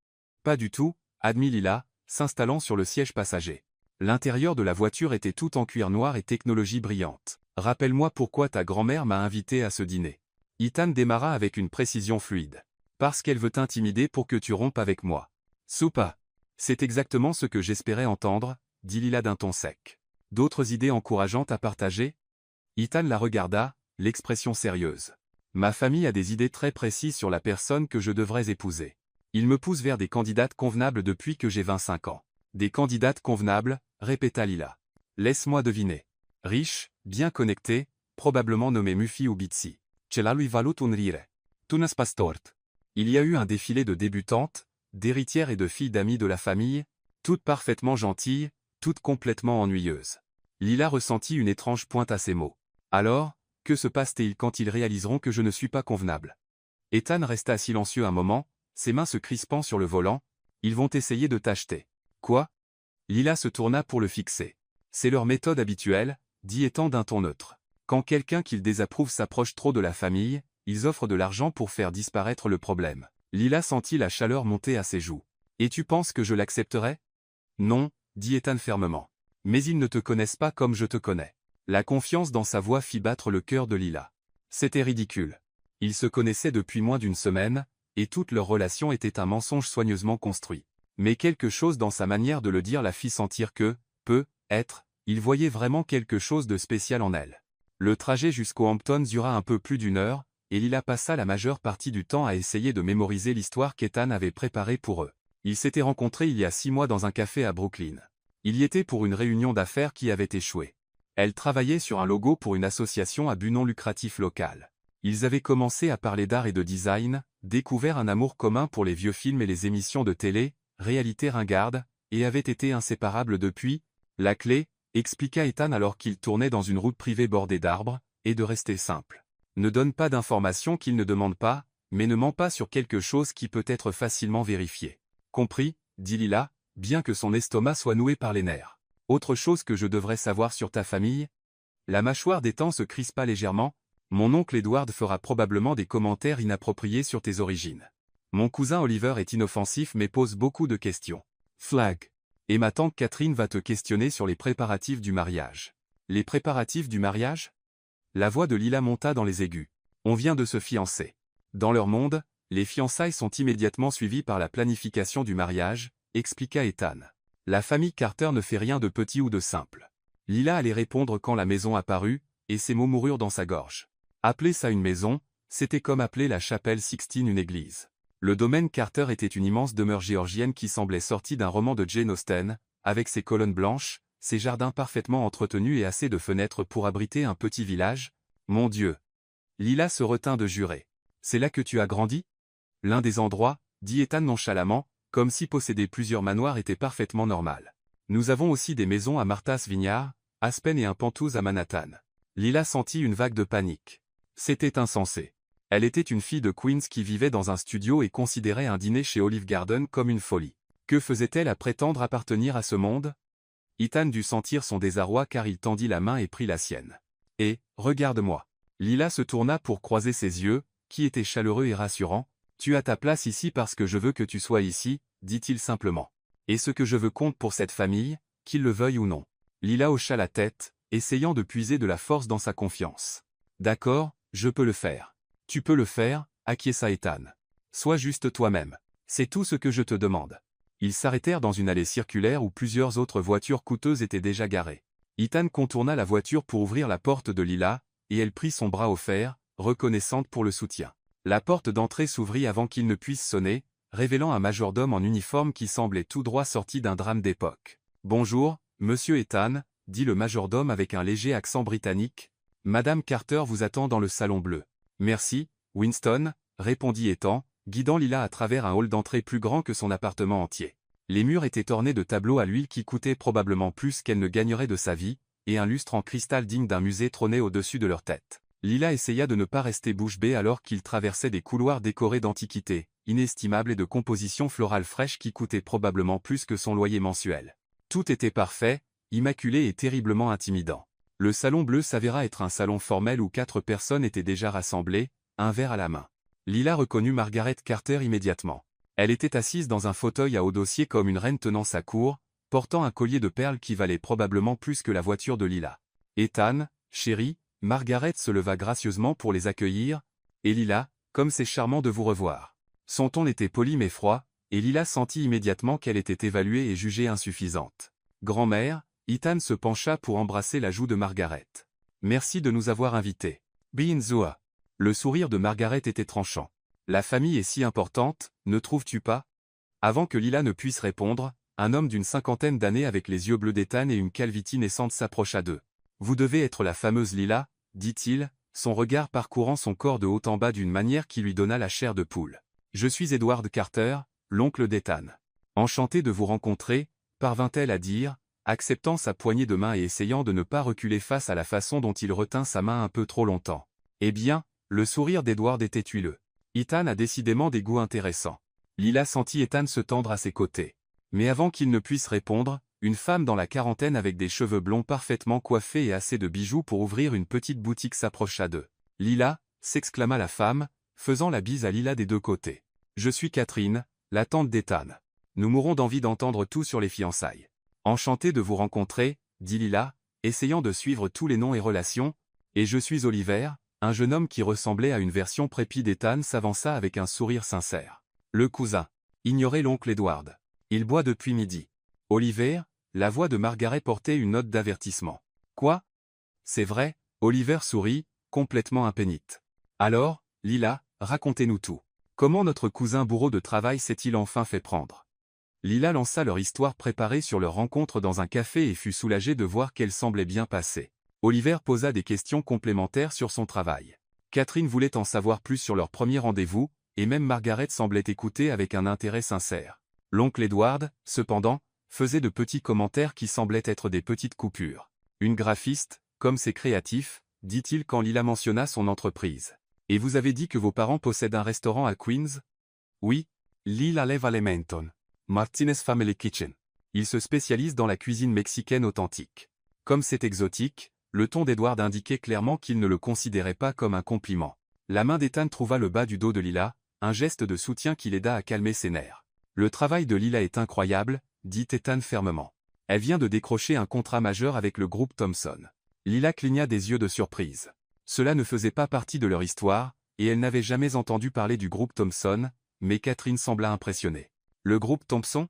Pas du tout, admit Lila, s'installant sur le siège passager. L'intérieur de la voiture était tout en cuir noir et technologie brillante. Rappelle-moi pourquoi ta grand-mère m'a invité à ce dîner. Ethan démarra avec une précision fluide. Parce qu'elle veut t'intimider pour que tu rompes avec moi. Soupa. C'est exactement ce que j'espérais entendre, dit Lila d'un ton sec. D'autres idées encourageantes à partager? Ethan la regarda, l'expression sérieuse. Ma famille a des idées très précises sur la personne que je devrais épouser. Il me pousse vers des candidates convenables depuis que j'ai 25 ans. Des candidates convenables, répéta Lila. Laisse-moi deviner. Riche, bien connecté, probablement nommé Muffy ou Bitsy. Ce la lui valut un rire. Tu n'as pas tort. Il y a eu un défilé de débutantes, d'héritières et de filles d'amis de la famille, toutes parfaitement gentilles, toutes complètement ennuyeuses. Lila ressentit une étrange pointe à ces mots. Alors, que se passe-t-il quand ils réaliseront que je ne suis pas convenable? Ethan resta silencieux un moment, ses mains se crispant sur le volant. Ils vont essayer de t'acheter. Quoi? Lila se tourna pour le fixer. C'est leur méthode habituelle, dit Ethan d'un ton neutre. Quand quelqu'un qu'ils désapprouvent s'approche trop de la famille, ils offrent de l'argent pour faire disparaître le problème. Lila sentit la chaleur monter à ses joues. Et tu penses que je l'accepterai? Non, dit Ethan fermement. Mais ils ne te connaissent pas comme je te connais. La confiance dans sa voix fit battre le cœur de Lila. C'était ridicule. Ils se connaissaient depuis moins d'une semaine, et toute leur relation était un mensonge soigneusement construit. Mais quelque chose dans sa manière de le dire la fit sentir que, peut-être, il voyait vraiment quelque chose de spécial en elle. Le trajet jusqu'au Hamptons dura un peu plus d'1 heure, et Lila passa la majeure partie du temps à essayer de mémoriser l'histoire qu'Ethan avait préparée pour eux. Ils s'étaient rencontrés il y a 6 mois dans un café à Brooklyn. Il y était pour une réunion d'affaires qui avait échoué. Elle travaillait sur un logo pour une association à but non lucratif locale. Ils avaient commencé à parler d'art et de design, découvert un amour commun pour les vieux films et les émissions de télé, réalité ringarde, et avaient été inséparables depuis. La clé, expliqua Ethan alors qu'il tournait dans une route privée bordée d'arbres, est de rester simple. Ne donne pas d'informations qu'il ne demande pas, mais ne ment pas sur quelque chose qui peut être facilement vérifié. Compris, dit Lila, bien que son estomac soit noué par les nerfs. Autre chose que je devrais savoir sur ta famille? La mâchoire d'Ethan se crispa légèrement. Mon oncle Edward fera probablement des commentaires inappropriés sur tes origines. Mon cousin Oliver est inoffensif mais pose beaucoup de questions. Flag. Et ma tante Catherine va te questionner sur les préparatifs du mariage. Les préparatifs du mariage? La voix de Lila monta dans les aigus. On vient de se fiancer. Dans leur monde, les fiançailles sont immédiatement suivies par la planification du mariage, expliqua Ethan. La famille Carter ne fait rien de petit ou de simple. Lila allait répondre quand la maison apparut, et ces mots moururent dans sa gorge. Appeler ça une maison, c'était comme appeler la chapelle Sixtine une église. Le domaine Carter était une immense demeure géorgienne qui semblait sortie d'un roman de Jane Austen, avec ses colonnes blanches, ses jardins parfaitement entretenus et assez de fenêtres pour abriter un petit village. Mon Dieu! Lila se retint de jurer. C'est là que tu as grandi? L'un des endroits, dit Ethan nonchalamment, comme si posséder plusieurs manoirs était parfaitement normal. Nous avons aussi des maisons à Martha's Vineyard, Aspen et un Penthouse à Manhattan. Lila sentit une vague de panique. C'était insensé. Elle était une fille de Queens qui vivait dans un studio et considérait un dîner chez Olive Garden comme une folie. Que faisait-elle à prétendre appartenir à ce monde? Ethan dut sentir son désarroi car il tendit la main et prit la sienne. Et, regarde-moi. Lila se tourna pour croiser ses yeux, qui étaient chaleureux et rassurants. Tu as ta place ici parce que je veux que tu sois ici, dit-il simplement. Et ce que je veux compte pour cette famille, qu'ils le veuillent ou non. Lila hocha la tête, essayant de puiser de la force dans sa confiance. D'accord, je peux le faire. Tu peux le faire, acquiesça Ethan. Sois juste toi-même. C'est tout ce que je te demande. Ils s'arrêtèrent dans une allée circulaire où plusieurs autres voitures coûteuses étaient déjà garées. Ethan contourna la voiture pour ouvrir la porte de Lila, et elle prit son bras offert, reconnaissante pour le soutien. La porte d'entrée s'ouvrit avant qu'il ne puisse sonner, révélant un majordome en uniforme qui semblait tout droit sorti d'un drame d'époque. « Bonjour, monsieur Ethan », dit le majordome avec un léger accent britannique. « Madame Carter vous attend dans le salon bleu. »« Merci, Winston », répondit Ethan, guidant Lila à travers un hall d'entrée plus grand que son appartement entier. Les murs étaient ornés de tableaux à l'huile qui coûtaient probablement plus qu'elle ne gagnerait de sa vie, et un lustre en cristal digne d'un musée trônait au-dessus de leur tête. Lila essaya de ne pas rester bouche bée alors qu'ils traversaient des couloirs décorés d'antiquités, inestimables et de compositions florales fraîches qui coûtaient probablement plus que son loyer mensuel. Tout était parfait, immaculé et terriblement intimidant. Le salon bleu s'avéra être un salon formel où 4 personnes étaient déjà rassemblées, un verre à la main. Lila reconnut Margaret Carter immédiatement. Elle était assise dans un fauteuil à haut dossier comme une reine tenant sa cour, portant un collier de perles qui valait probablement plus que la voiture de Lila. « Ethan, chérie », Margaret se leva gracieusement pour les accueillir, « et Lila, comme c'est charmant de vous revoir. » Son ton était poli mais froid, et Lila sentit immédiatement qu'elle était évaluée et jugée insuffisante. « Grand-mère », Ethan se pencha pour embrasser la joue de Margaret. « Merci de nous avoir invités. » Binzua. Le sourire de Margaret était tranchant. « La famille est si importante, ne trouves-tu pas ?» Avant que Lila ne puisse répondre, un homme d'une 50aine d'années avec les yeux bleus d'Ethan et une calvitie naissante s'approcha d'eux. « Vous devez être la fameuse Lila, » dit-il, son regard parcourant son corps de haut en bas d'une manière qui lui donna la chair de poule. « Je suis Edward Carter, l'oncle d'Ethan. Enchanté de vous rencontrer, » parvint-elle à dire, acceptant sa poignée de main et essayant de ne pas reculer face à la façon dont il retint sa main un peu trop longtemps. Eh bien, le sourire d'Edward était huileux. Ethan a décidément des goûts intéressants. Lila sentit Ethan se tendre à ses côtés. Mais avant qu'il ne puisse répondre, une femme dans la quarantaine avec des cheveux blonds parfaitement coiffés et assez de bijoux pour ouvrir une petite boutique s'approcha d'eux. « Lila » s'exclama la femme, faisant la bise à Lila des deux côtés. « Je suis Catherine, la tante d'Ethan. Nous mourons d'envie d'entendre tout sur les fiançailles. »« Enchanté de vous rencontrer, » dit Lila, essayant de suivre tous les noms et relations, « et je suis Oliver. » Un jeune homme qui ressemblait à une version prépi d'Ethan s'avança avec un sourire sincère. Le cousin. Ignorait l'oncle Edward. Il boit depuis midi. Oliver, la voix de Margaret portait une note d'avertissement. Quoi? C'est vrai, Oliver sourit, complètement impénite. Alors, Lila, racontez-nous tout. Comment notre cousin bourreau de travail s'est-il enfin fait prendre? Lila lança leur histoire préparée sur leur rencontre dans un café et fut soulagée de voir qu'elle semblait bien passer. Oliver posa des questions complémentaires sur son travail. Catherine voulait en savoir plus sur leur premier rendez-vous, et même Margaret semblait écouter avec un intérêt sincère. L'oncle Edward, cependant, faisait de petits commentaires qui semblaient être des petites coupures. Une graphiste, comme c'est créatif, dit-il quand Lila mentionna son entreprise. Et vous avez dit que vos parents possèdent un restaurant à Queens? Oui, Lila Leva Lementon. Martinez Family Kitchen. Il se spécialise dans la cuisine mexicaine authentique. Comme c'est exotique, le ton d'Edward indiquait clairement qu'il ne le considérait pas comme un compliment. La main d'Ethan trouva le bas du dos de Lila, un geste de soutien qui l'aida à calmer ses nerfs. Le travail de Lila est incroyable, dit Ethan fermement. Elle vient de décrocher un contrat majeur avec le groupe Thompson. Lila cligna des yeux de surprise. Cela ne faisait pas partie de leur histoire, et elle n'avait jamais entendu parler du groupe Thompson, mais Catherine sembla impressionnée. Le groupe Thompson?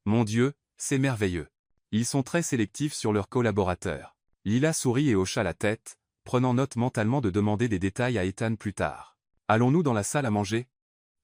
Mon Dieu, c'est merveilleux. Ils sont très sélectifs sur leurs collaborateurs. Lila sourit et hocha la tête, prenant note mentalement de demander des détails à Ethan plus tard. « Allons-nous dans la salle à manger ?»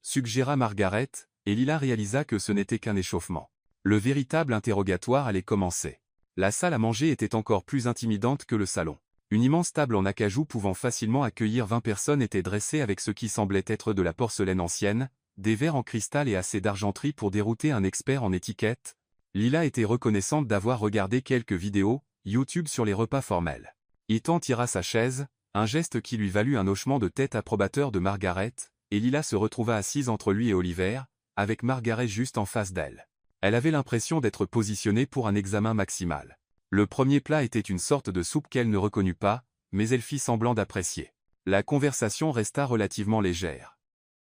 suggéra Margaret, et Lila réalisa que ce n'était qu'un échauffement. Le véritable interrogatoire allait commencer. La salle à manger était encore plus intimidante que le salon. Une immense table en acajou pouvant facilement accueillir 20 personnes était dressée avec ce qui semblait être de la porcelaine ancienne, des verres en cristal et assez d'argenterie pour dérouter un expert en étiquette. Lila était reconnaissante d'avoir regardé quelques vidéos YouTube sur les repas formels. Ethan tira sa chaise, un geste qui lui valut un hochement de tête approbateur de Margaret, et Lila se retrouva assise entre lui et Oliver, avec Margaret juste en face d'elle. Elle avait l'impression d'être positionnée pour un examen maximal. Le premier plat était une sorte de soupe qu'elle ne reconnut pas, mais elle fit semblant d'apprécier. La conversation resta relativement légère.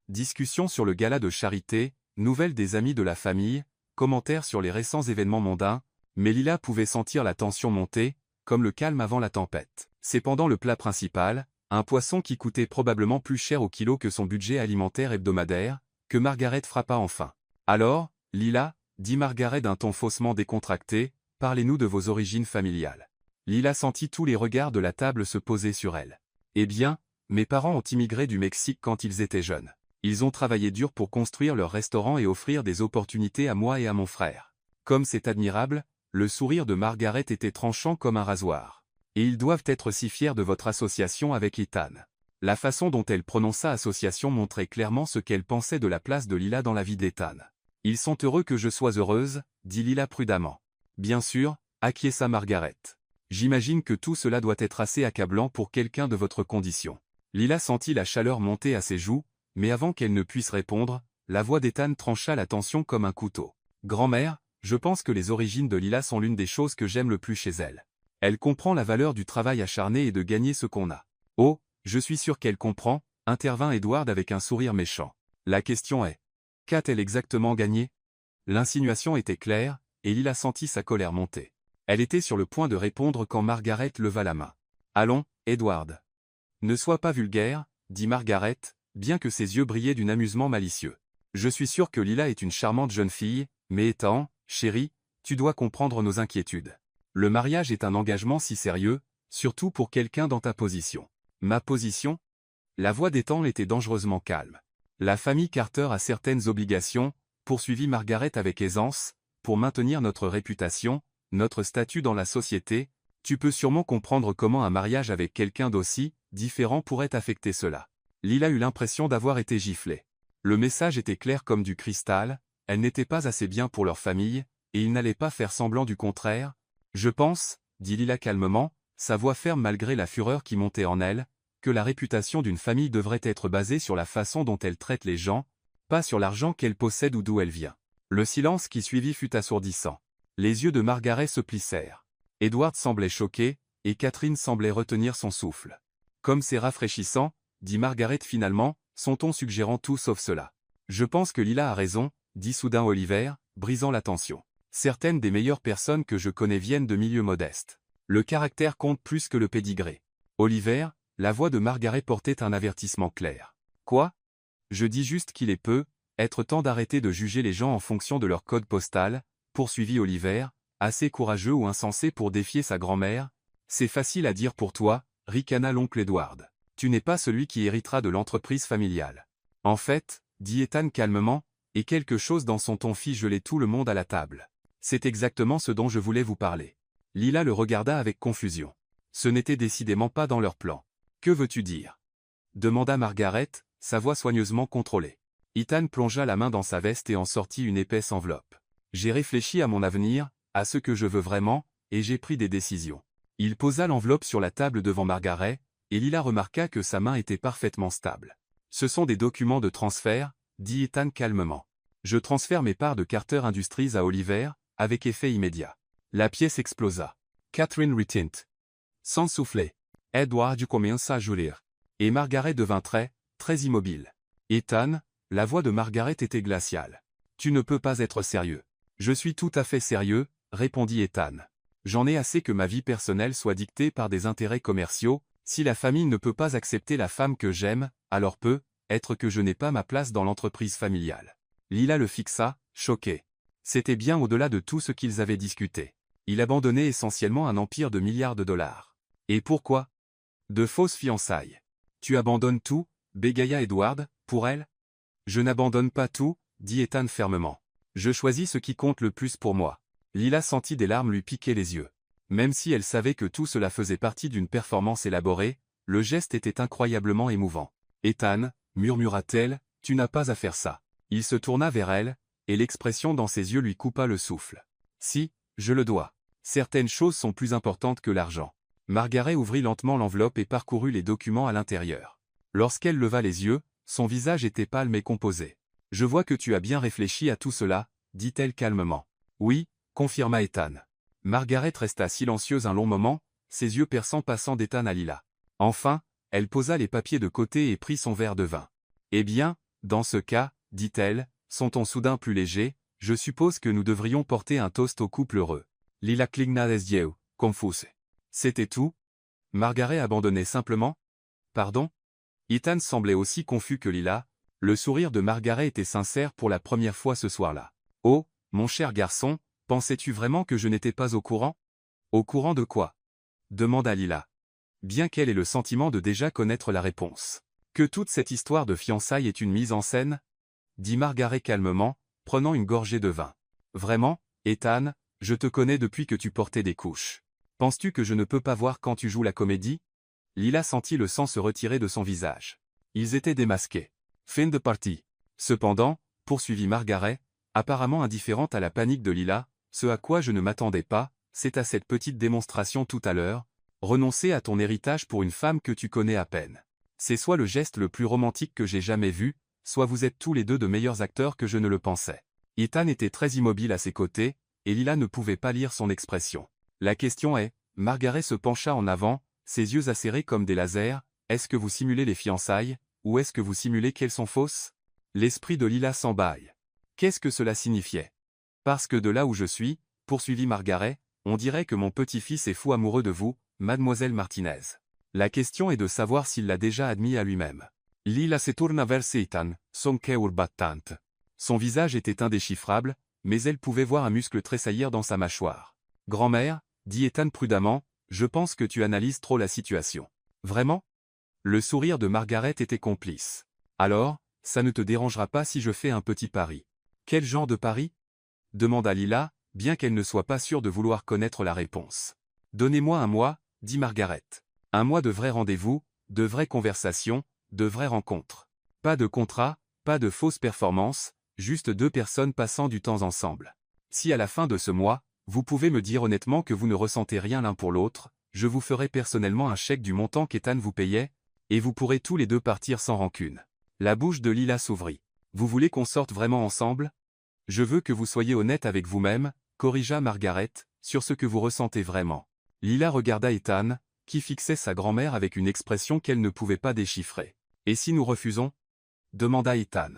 Discussion sur le gala de charité, nouvelles des amis de la famille, commentaires sur les récents événements mondains, mais Lila pouvait sentir la tension monter, comme le calme avant la tempête. C'est pendant le plat principal, un poisson qui coûtait probablement plus cher au kilo que son budget alimentaire hebdomadaire, que Margaret frappa enfin. « Alors, Lila, dit Margaret d'un ton faussement décontracté, parlez-nous de vos origines familiales. Lila sentit tous les regards de la table se poser sur elle. Eh bien, mes parents ont immigré du Mexique quand ils étaient jeunes. Ils ont travaillé dur pour construire leur restaurant et offrir des opportunités à moi et à mon frère. Comme c'est admirable, le sourire de Margaret était tranchant comme un rasoir. Et ils doivent être si fiers de votre association avec Ethan. La façon dont elle prononça association montrait clairement ce qu'elle pensait de la place de Lila dans la vie d'Ethan. Ils sont heureux que je sois heureuse, dit Lila prudemment. Bien sûr, acquiesça Margaret. J'imagine que tout cela doit être assez accablant pour quelqu'un de votre condition. Lila sentit la chaleur monter à ses joues, mais avant qu'elle ne puisse répondre, la voix d'Ethan trancha la tension comme un couteau. Grand-mère, je pense que les origines de Lila sont l'une des choses que j'aime le plus chez elle. Elle comprend la valeur du travail acharné et de gagner ce qu'on a. Oh, je suis sûr qu'elle comprend, intervint Edward avec un sourire méchant. La question est, qu'a-t-elle exactement gagné? L'insinuation était claire, et Lila sentit sa colère monter. Elle était sur le point de répondre quand Margaret leva la main. Allons, Edward. Ne sois pas vulgaire, dit Margaret, bien que ses yeux brillaient d'un amusement malicieux. Je suis sûr que Lila est une charmante jeune fille, mais Ethan, chérie, tu dois comprendre nos inquiétudes. Le mariage est un engagement si sérieux, surtout pour quelqu'un dans ta position. Ma position? La voix d'Ethan était dangereusement calme. La famille Carter a certaines obligations, poursuivit Margaret avec aisance, pour maintenir notre réputation, notre statut dans la société. Tu peux sûrement comprendre comment un mariage avec quelqu'un d'aussi différent pourrait affecter cela. Lila eut l'impression d'avoir été giflée. Le message était clair comme du cristal, elle n'était pas assez bien pour leur famille, et il n'allait pas faire semblant du contraire. Je pense, dit Lila calmement, sa voix ferme malgré la fureur qui montait en elle, que la réputation d'une famille devrait être basée sur la façon dont elle traite les gens, pas sur l'argent qu'elle possède ou d'où elle vient. Le silence qui suivit fut assourdissant. Les yeux de Margaret se plissèrent. Edward semblait choqué, et Catherine semblait retenir son souffle. Comme c'est rafraîchissant, dit Margaret finalement, son ton suggérant tout sauf cela. Je pense que Lila a raison, dit soudain Oliver, brisant la tension. Certaines des meilleures personnes que je connais viennent de milieux modestes. Le caractère compte plus que le pédigré. Oliver, la voix de Margaret portait un avertissement clair. Quoi? Je dis juste qu'il est peu, être temps d'arrêter de juger les gens en fonction de leur code postal, poursuivit Oliver, assez courageux ou insensé pour défier sa grand-mère. C'est facile à dire pour toi, ricana l'oncle Edward. Tu n'es pas celui qui héritera de l'entreprise familiale. En fait, dit Ethan calmement, et quelque chose dans son ton fit geler tout le monde à la table. C'est exactement ce dont je voulais vous parler. Lila le regarda avec confusion. Ce n'était décidément pas dans leur plan. Que veux-tu dire? Demanda Margaret, sa voix soigneusement contrôlée. Ethan plongea la main dans sa veste et en sortit une épaisse enveloppe. J'ai réfléchi à mon avenir, à ce que je veux vraiment, et j'ai pris des décisions. Il posa l'enveloppe sur la table devant Margaret, et Lila remarqua que sa main était parfaitement stable. Ce sont des documents de transfert, dit Ethan calmement. Je transfère mes parts de Carter Industries à Oliver, avec effet immédiat. La pièce explosa. Catherine retint. Sans souffler. Edward commença à jouir. Et Margaret devint très immobile. Ethan, la voix de Margaret était glaciale. Tu ne peux pas être sérieux. Je suis tout à fait sérieux, répondit Ethan. J'en ai assez que ma vie personnelle soit dictée par des intérêts commerciaux. Si la famille ne peut pas accepter la femme que j'aime, alors peut-être que je n'ai pas ma place dans l'entreprise familiale. Lila le fixa, choqué. C'était bien au-delà de tout ce qu'ils avaient discuté. Il abandonnait essentiellement un empire de milliards de dollars. Et pourquoi? De fausses fiançailles. Tu abandonnes tout, bégaya Edward, pour elle? Je n'abandonne pas tout, dit Ethan fermement. Je choisis ce qui compte le plus pour moi. Lila sentit des larmes lui piquer les yeux. Même si elle savait que tout cela faisait partie d'une performance élaborée, le geste était incroyablement émouvant. Ethan, murmura-t-elle, tu n'as pas à faire ça. Il se tourna vers elle, et l'expression dans ses yeux lui coupa le souffle. Si, je le dois. Certaines choses sont plus importantes que l'argent. Margaret ouvrit lentement l'enveloppe et parcourut les documents à l'intérieur. Lorsqu'elle leva les yeux, son visage était pâle mais composé. Je vois que tu as bien réfléchi à tout cela, dit-elle calmement. Oui, confirma Ethan. Margaret resta silencieuse un long moment, ses yeux perçants passant d'Ethan à Lila. Enfin, elle posa les papiers de côté et prit son verre de vin. Eh bien, dans ce cas, dit-elle, son ton soudain plus léger, je suppose que nous devrions porter un toast au couple heureux. Lila cligna les yeux, confuse. C'était tout? Margaret abandonnait simplement? Pardon? Ethan semblait aussi confus que Lila. Le sourire de Margaret était sincère pour la première fois ce soir-là. Oh, mon cher garçon, pensais-tu vraiment que je n'étais pas au courant? Au courant de quoi? demanda Lila. Bien qu'elle ait le sentiment de déjà connaître la réponse. Que toute cette histoire de fiançailles est une mise en scène? Dit Margaret calmement, prenant une gorgée de vin. Vraiment, Ethan, je te connais depuis que tu portais des couches. Penses-tu que je ne peux pas voir quand tu joues la comédie? Lila sentit le sang se retirer de son visage. Ils étaient démasqués. Fin de partie. Cependant, poursuivit Margaret, apparemment indifférente à la panique de Lila, ce à quoi je ne m'attendais pas, c'est à cette petite démonstration tout à l'heure, renoncer à ton héritage pour une femme que tu connais à peine. C'est soit le geste le plus romantique que j'ai jamais vu, soit vous êtes tous les deux de meilleurs acteurs que je ne le pensais. Ethan était très immobile à ses côtés, et Lila ne pouvait pas lire son expression. La question est, Margaret se pencha en avant, ses yeux acérés comme des lasers, est-ce que vous simulez les fiançailles, ou est-ce que vous simulez qu'elles sont fausses? L'esprit de Lila s'embaille. Qu'est-ce que cela signifiait? Parce que de là où je suis, poursuivit Margaret, on dirait que mon petit-fils est fou amoureux de vous, mademoiselle Martinez. La question est de savoir s'il l'a déjà admis à lui-même. Lila se tourna verso Ethan, son cœur battante. Son visage était indéchiffrable, mais elle pouvait voir un muscle tressaillir dans sa mâchoire. Grand-mère, dit Ethan prudemment, je pense que tu analyses trop la situation. Vraiment? Le sourire de Margaret était complice. Alors, ça ne te dérangera pas si je fais un petit pari. Quel genre de pari? Demanda Lila, bien qu'elle ne soit pas sûre de vouloir connaître la réponse. Donnez-moi un mois, dit Margaret. Un mois de vrais rendez-vous, de vraies conversations, de vraies rencontres. Pas de contrat, pas de fausses performances, juste deux personnes passant du temps ensemble. Si à la fin de ce mois, vous pouvez me dire honnêtement que vous ne ressentez rien l'un pour l'autre, je vous ferai personnellement un chèque du montant qu'Ethan vous payait, et vous pourrez tous les deux partir sans rancune. La bouche de Lila s'ouvrit. Vous voulez qu'on sorte vraiment ensemble? Je veux que vous soyez honnête avec vous-même, corrigea Margaret, sur ce que vous ressentez vraiment. Lila regarda Ethan, qui fixait sa grand-mère avec une expression qu'elle ne pouvait pas déchiffrer. Et si nous refusons? Demanda Ethan.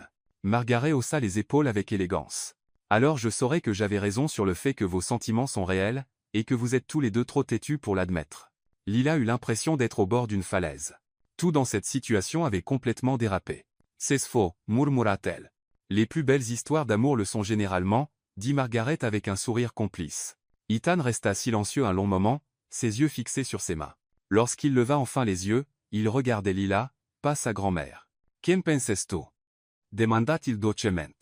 Margaret haussa les épaules avec élégance. Alors je saurai que j'avais raison sur le fait que vos sentiments sont réels, et que vous êtes tous les deux trop têtus pour l'admettre. Lila eut l'impression d'être au bord d'une falaise. Tout dans cette situation avait complètement dérapé. C'est faux, murmura-t-elle. Les plus belles histoires d'amour le sont généralement, dit Margaret avec un sourire complice. Ethan resta silencieux un long moment, ses yeux fixés sur ses mains. Lorsqu'il leva enfin les yeux, il regardait Lila, pas sa grand-mère. Qu'en penses-tu? Demanda-t-il dolcement.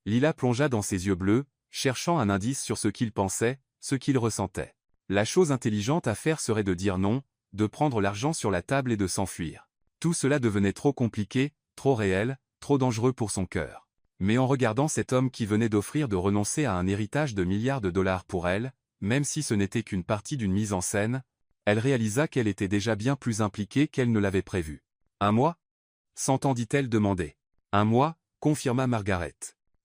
Lila plongea dans ses yeux bleus, cherchant un indice sur ce qu'il pensait, ce qu'il ressentait. La chose intelligente à faire serait de dire non, de prendre l'argent sur la table et de s'enfuir. Tout cela devenait trop compliqué, trop réel, trop dangereux pour son cœur. Mais en regardant cet homme qui venait d'offrir de renoncer à un héritage de milliards de dollars pour elle, même si ce n'était qu'une partie d'une mise en scène, elle réalisa qu'elle était déjà bien plus impliquée qu'elle ne l'avait prévu. Un mois? S'entendit-elle demander. Un mois, confirma Margaret.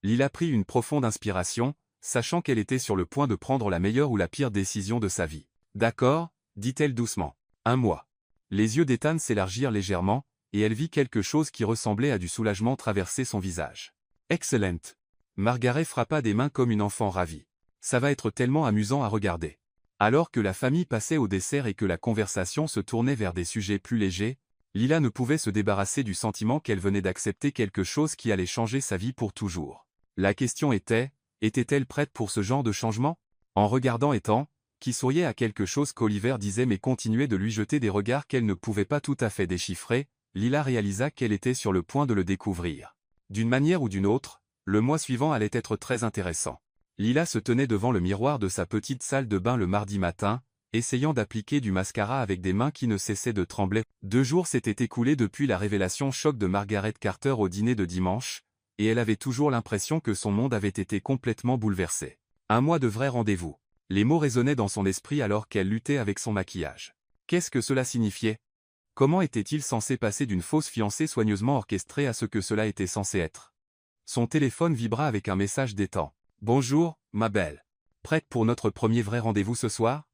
Lila prit une profonde inspiration, sachant qu'elle était sur le point de prendre la meilleure ou la pire décision de sa vie. D'accord, dit-elle doucement. Un mois. Les yeux d'Ethan s'élargirent légèrement, et elle vit quelque chose qui ressemblait à du soulagement traverser son visage. Excellent. Margaret frappa des mains comme une enfant ravie. Ça va être tellement amusant à regarder. Alors que la famille passait au dessert et que la conversation se tournait vers des sujets plus légers, Lila ne pouvait se débarrasser du sentiment qu'elle venait d'accepter quelque chose qui allait changer sa vie pour toujours. La question était-elle prête pour ce genre de changement? En regardant Ethan, qui souriait à quelque chose qu'Oliver disait mais continuait de lui jeter des regards qu'elle ne pouvait pas tout à fait déchiffrer, Lila réalisa qu'elle était sur le point de le découvrir. D'une manière ou d'une autre, le mois suivant allait être très intéressant. Lila se tenait devant le miroir de sa petite salle de bain le mardi matin, essayant d'appliquer du mascara avec des mains qui ne cessaient de trembler. 2 jours s'étaient écoulés depuis la révélation choc de Margaret Carter au dîner de dimanche, et elle avait toujours l'impression que son monde avait été complètement bouleversé. Un mois de vrai rendez-vous. Les mots résonnaient dans son esprit alors qu'elle luttait avec son maquillage. Qu'est-ce que cela signifiait? Comment était-il censé passer d'une fausse fiancée soigneusement orchestrée à ce que cela était censé être? Son téléphone vibra avec un message d'Ethan. « Bonjour, ma belle. Prête pour notre premier vrai rendez-vous ce soir?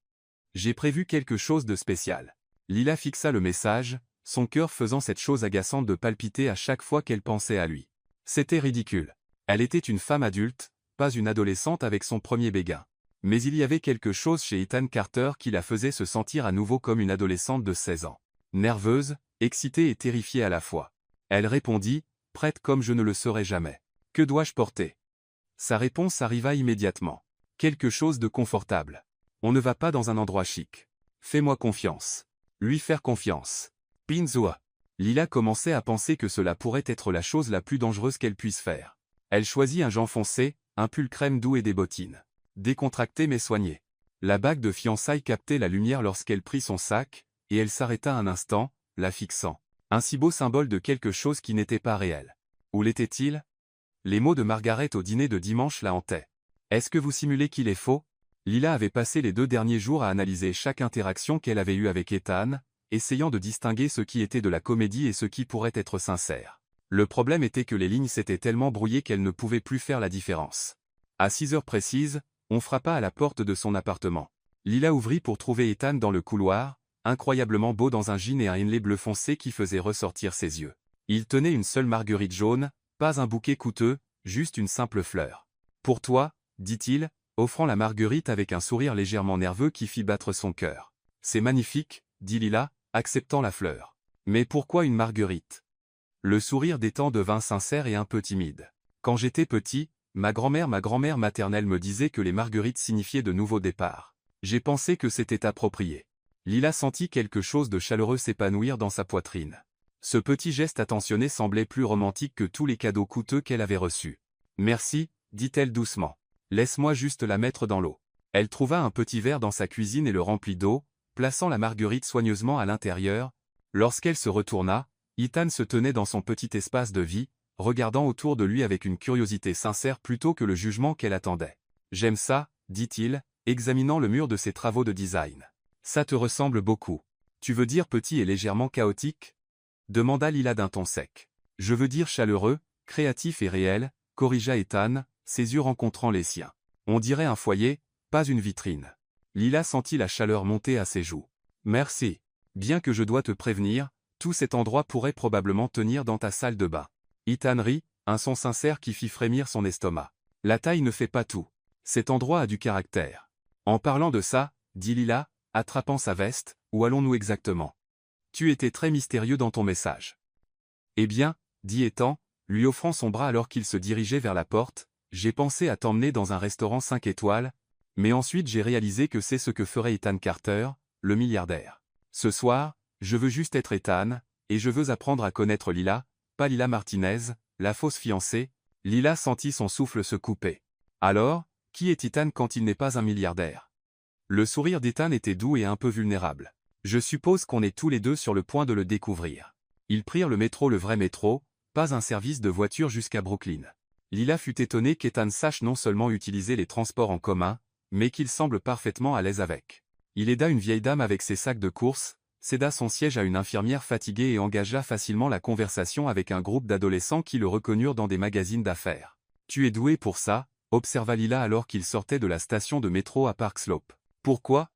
J'ai prévu quelque chose de spécial. » Lila fixa le message, son cœur faisant cette chose agaçante de palpiter à chaque fois qu'elle pensait à lui. C'était ridicule. Elle était une femme adulte, pas une adolescente avec son premier béguin. Mais il y avait quelque chose chez Ethan Carter qui la faisait se sentir à nouveau comme une adolescente de 16 ans. Nerveuse, excitée et terrifiée à la fois. Elle répondit, prête comme je ne le serai jamais. « Que dois-je porter ?» Sa réponse arriva immédiatement. Quelque chose de confortable. On ne va pas dans un endroit chic. Fais-moi confiance. Lui faire confiance. Pinzoa. Lila commençait à penser que cela pourrait être la chose la plus dangereuse qu'elle puisse faire. Elle choisit un jean foncé, un pull crème doux et des bottines. Décontractées mais soignées. La bague de fiançailles captait la lumière lorsqu'elle prit son sac, et elle s'arrêta un instant, la fixant. Un si beau symbole de quelque chose qui n'était pas réel. Où l'était-il? Les mots de Margaret au dîner de dimanche la hantaient. Est-ce que vous simulez qu'il est faux? Lila avait passé les 2 derniers jours à analyser chaque interaction qu'elle avait eue avec Ethan, essayant de distinguer ce qui était de la comédie et ce qui pourrait être sincère. Le problème était que les lignes s'étaient tellement brouillées qu'elle ne pouvait plus faire la différence. À 6 heures précises, on frappa à la porte de son appartement. Lila ouvrit pour trouver Ethan dans le couloir, incroyablement beau dans un jean et un inlay bleu foncé qui faisait ressortir ses yeux. Il tenait une seule marguerite jaune, pas un bouquet coûteux, juste une simple fleur. « Pour toi », dit-il, offrant la marguerite avec un sourire légèrement nerveux qui fit battre son cœur. « C'est magnifique », dit Lila, acceptant la fleur. « Mais pourquoi une marguerite ?» Le sourire d'Ethan devint sincère et un peu timide. « Quand j'étais petit, ma grand-mère maternelle me disait que les marguerites signifiaient de nouveaux départs. J'ai pensé que c'était approprié. » Lila sentit quelque chose de chaleureux s'épanouir dans sa poitrine. Ce petit geste attentionné semblait plus romantique que tous les cadeaux coûteux qu'elle avait reçus. « Merci », dit-elle doucement. « Laisse-moi juste la mettre dans l'eau. » Elle trouva un petit verre dans sa cuisine et le remplit d'eau, plaçant la marguerite soigneusement à l'intérieur. Lorsqu'elle se retourna, Ethan se tenait dans son petit espace de vie, regardant autour de lui avec une curiosité sincère plutôt que le jugement qu'elle attendait. « J'aime ça », dit-il, examinant le mur de ses travaux de design. « Ça te ressemble beaucoup. Tu veux dire petit et légèrement chaotique ?» demanda Lila d'un ton sec. « Je veux dire chaleureux, créatif et réel », corrigea Ethan, ses yeux rencontrant les siens. « On dirait un foyer, pas une vitrine. » Lila sentit la chaleur monter à ses joues. « Merci. Bien que je dois te prévenir, tout cet endroit pourrait probablement tenir dans ta salle de bain. » Ethan rit, un son sincère qui fit frémir son estomac. « La taille ne fait pas tout. Cet endroit a du caractère. » « En parlant de ça, » dit Lila, attrapant sa veste, « où allons-nous exactement? Tu étais très mystérieux dans ton message. » « Eh bien, » dit Ethan, lui offrant son bras alors qu'il se dirigeait vers la porte, « j'ai pensé à t'emmener dans un restaurant 5 étoiles, mais ensuite j'ai réalisé que c'est ce que ferait Ethan Carter, le milliardaire. Ce soir, je veux juste être Ethan, et je veux apprendre à connaître Lila, pas Lila Martinez, la fausse fiancée. » Lila sentit son souffle se couper. « Alors, qui est Ethan quand il n'est pas un milliardaire ?» Le sourire d'Ethan était doux et un peu vulnérable. « Je suppose qu'on est tous les deux sur le point de le découvrir. » Ils prirent le métro, le vrai métro, pas un service de voiture jusqu'à Brooklyn. Lila fut étonnée qu'Ethan sache non seulement utiliser les transports en commun, mais qu'il semble parfaitement à l'aise avec. Il aida une vieille dame avec ses sacs de courses, céda son siège à une infirmière fatiguée et engagea facilement la conversation avec un groupe d'adolescents qui le reconnurent dans des magazines d'affaires. « Tu es doué pour ça », observa Lila alors qu'il sortait de la station de métro à Park Slope. « Pourquoi ?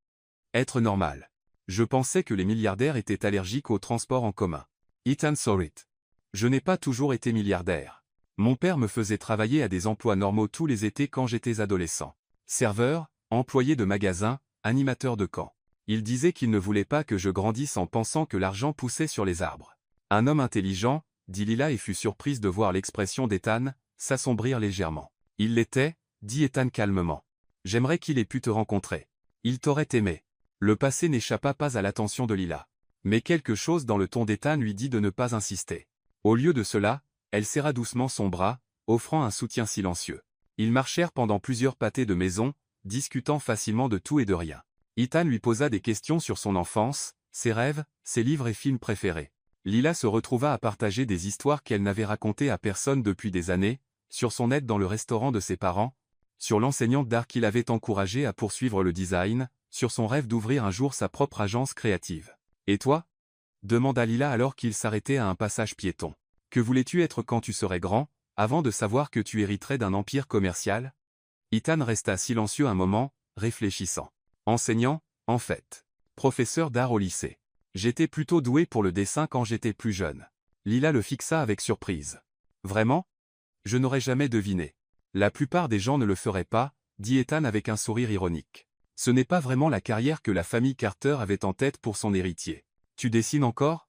Être normal. Je pensais que les milliardaires étaient allergiques aux transports en commun. » Ethan Sorrit. « Je n'ai pas toujours été milliardaire. Mon père me faisait travailler à des emplois normaux tous les étés quand j'étais adolescent. Serveur, employé de magasin, animateur de camp. Il disait qu'il ne voulait pas que je grandisse en pensant que l'argent poussait sur les arbres. » Un homme intelligent, dit Lila et fut surprise de voir l'expression d'Ethan s'assombrir légèrement. « Il l'était, » dit Ethan calmement. « J'aimerais qu'il ait pu te rencontrer. Il t'aurait aimé. » Le passé n'échappa pas à l'attention de Lila. Mais quelque chose dans le ton d'Ethan lui dit de ne pas insister. Au lieu de cela, elle serra doucement son bras, offrant un soutien silencieux. Ils marchèrent pendant plusieurs pâtés de maison, discutant facilement de tout et de rien. Ethan lui posa des questions sur son enfance, ses rêves, ses livres et films préférés. Lila se retrouva à partager des histoires qu'elle n'avait racontées à personne depuis des années, sur son aide dans le restaurant de ses parents, sur l'enseignante d'art qui l'avait encouragée à poursuivre le design, sur son rêve d'ouvrir un jour sa propre agence créative. « Et toi ?» demanda Lila alors qu'il s'arrêtait à un passage piéton. « Que voulais-tu être quand tu serais grand, avant de savoir que tu hériterais d'un empire commercial ?» Ethan resta silencieux un moment, réfléchissant. « Enseignant, en fait. Professeur d'art au lycée. J'étais plutôt doué pour le dessin quand j'étais plus jeune. » Lila le fixa avec surprise. « Vraiment ? Je n'aurais jamais deviné. La plupart des gens ne le feraient pas, » dit Ethan avec un sourire ironique. « Ce n'est pas vraiment la carrière que la famille Carter avait en tête pour son héritier. Tu dessines encore ?»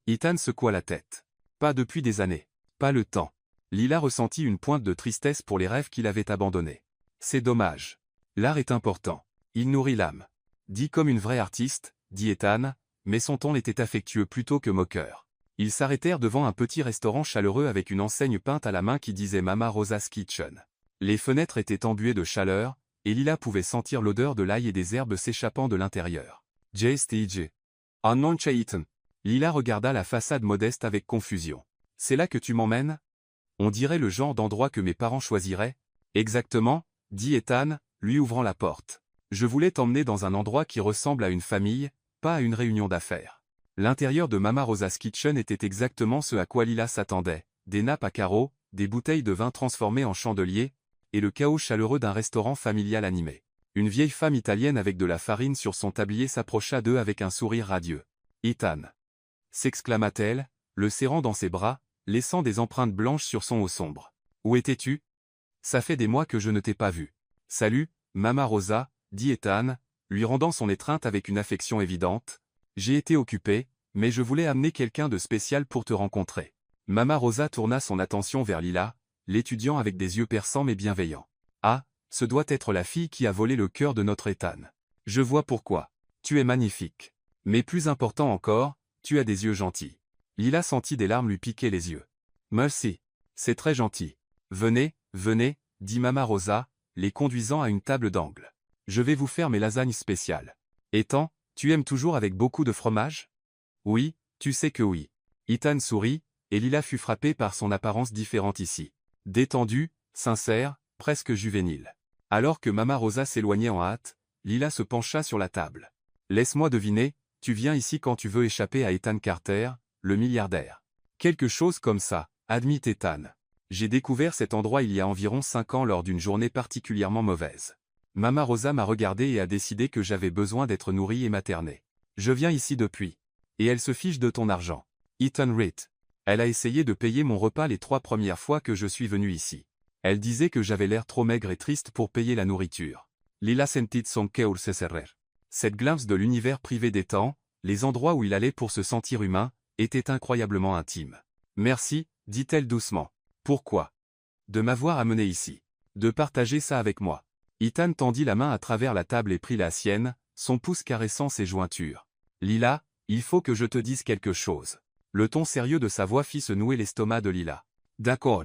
Ethan secoua la tête. « Pas depuis des années. Pas le temps. » Lila ressentit une pointe de tristesse pour les rêves qu'il avait abandonnés. « C'est dommage. L'art est important. Il nourrit l'âme. » Dit comme une vraie artiste, dit Ethan, mais son ton était affectueux plutôt que moqueur. Ils s'arrêtèrent devant un petit restaurant chaleureux avec une enseigne peinte à la main qui disait Mama Rosa's Kitchen. Les fenêtres étaient embuées de chaleur, et Lila pouvait sentir l'odeur de l'ail et des herbes s'échappant de l'intérieur. JSTJ. Oh non, Ethan. Lila regarda la façade modeste avec confusion. C'est là que tu m'emmènes? On dirait le genre d'endroit que mes parents choisiraient. Exactement, dit Ethan, lui ouvrant la porte. Je voulais t'emmener dans un endroit qui ressemble à une famille, pas à une réunion d'affaires. L'intérieur de Mama Rosa's Kitchen était exactement ce à quoi Lila s'attendait, des nappes à carreaux, des bouteilles de vin transformées en chandeliers, et le chaos chaleureux d'un restaurant familial animé. Une vieille femme italienne avec de la farine sur son tablier s'approcha d'eux avec un sourire radieux. « Ethan !» s'exclama-t-elle, le serrant dans ses bras, laissant des empreintes blanches sur son haut sombre. « Où étais-tu? Ça fait des mois que je ne t'ai pas vu. »« Salut, Mama Rosa » dit Ethan, lui rendant son étreinte avec une affection évidente. « J'ai été occupé, mais je voulais amener quelqu'un de spécial pour te rencontrer. » Mama Rosa tourna son attention vers Lila, l'étudiant avec des yeux perçants mais bienveillants. « Ah, ce doit être la fille qui a volé le cœur de notre Ethan. Je vois pourquoi. Tu es magnifique. Mais plus important encore, tu as des yeux gentils. » Lila sentit des larmes lui piquer les yeux. « Merci. C'est très gentil. Venez, venez, dit Mama Rosa, les conduisant à une table d'angle. Je vais vous faire mes lasagnes spéciales. Ethan, tu aimes toujours avec beaucoup de fromage? Oui, tu sais que oui. Ethan sourit, et Lila fut frappée par son apparence différente ici. Détendue, sincère, presque juvénile. Alors que Mama Rosa s'éloignait en hâte, Lila se pencha sur la table. Laisse-moi deviner, tu viens ici quand tu veux échapper à Ethan Carter, le milliardaire. Quelque chose comme ça, admit Ethan. J'ai découvert cet endroit il y a environ 5 ans lors d'une journée particulièrement mauvaise. Mama Rosa m'a regardé et a décidé que j'avais besoin d'être nourrie et maternée. Je viens ici depuis. Et elle se fiche de ton argent. Ethan Ritt. Elle a essayé de payer mon repas les 3 premières fois que je suis venu ici. Elle disait que j'avais l'air trop maigre et triste pour payer la nourriture. Lila sentit son cœur se serrer. Cette glimpse de l'univers privé d'Ethan, les endroits où il allait pour se sentir humain, était incroyablement intime. Merci, dit-elle doucement. Pourquoi? De m'avoir amené ici. De partager ça avec moi. Ethan tendit la main à travers la table et prit la sienne, son pouce caressant ses jointures. Lila, il faut que je te dise quelque chose. Le ton sérieux de sa voix fit se nouer l'estomac de Lila. D'accord.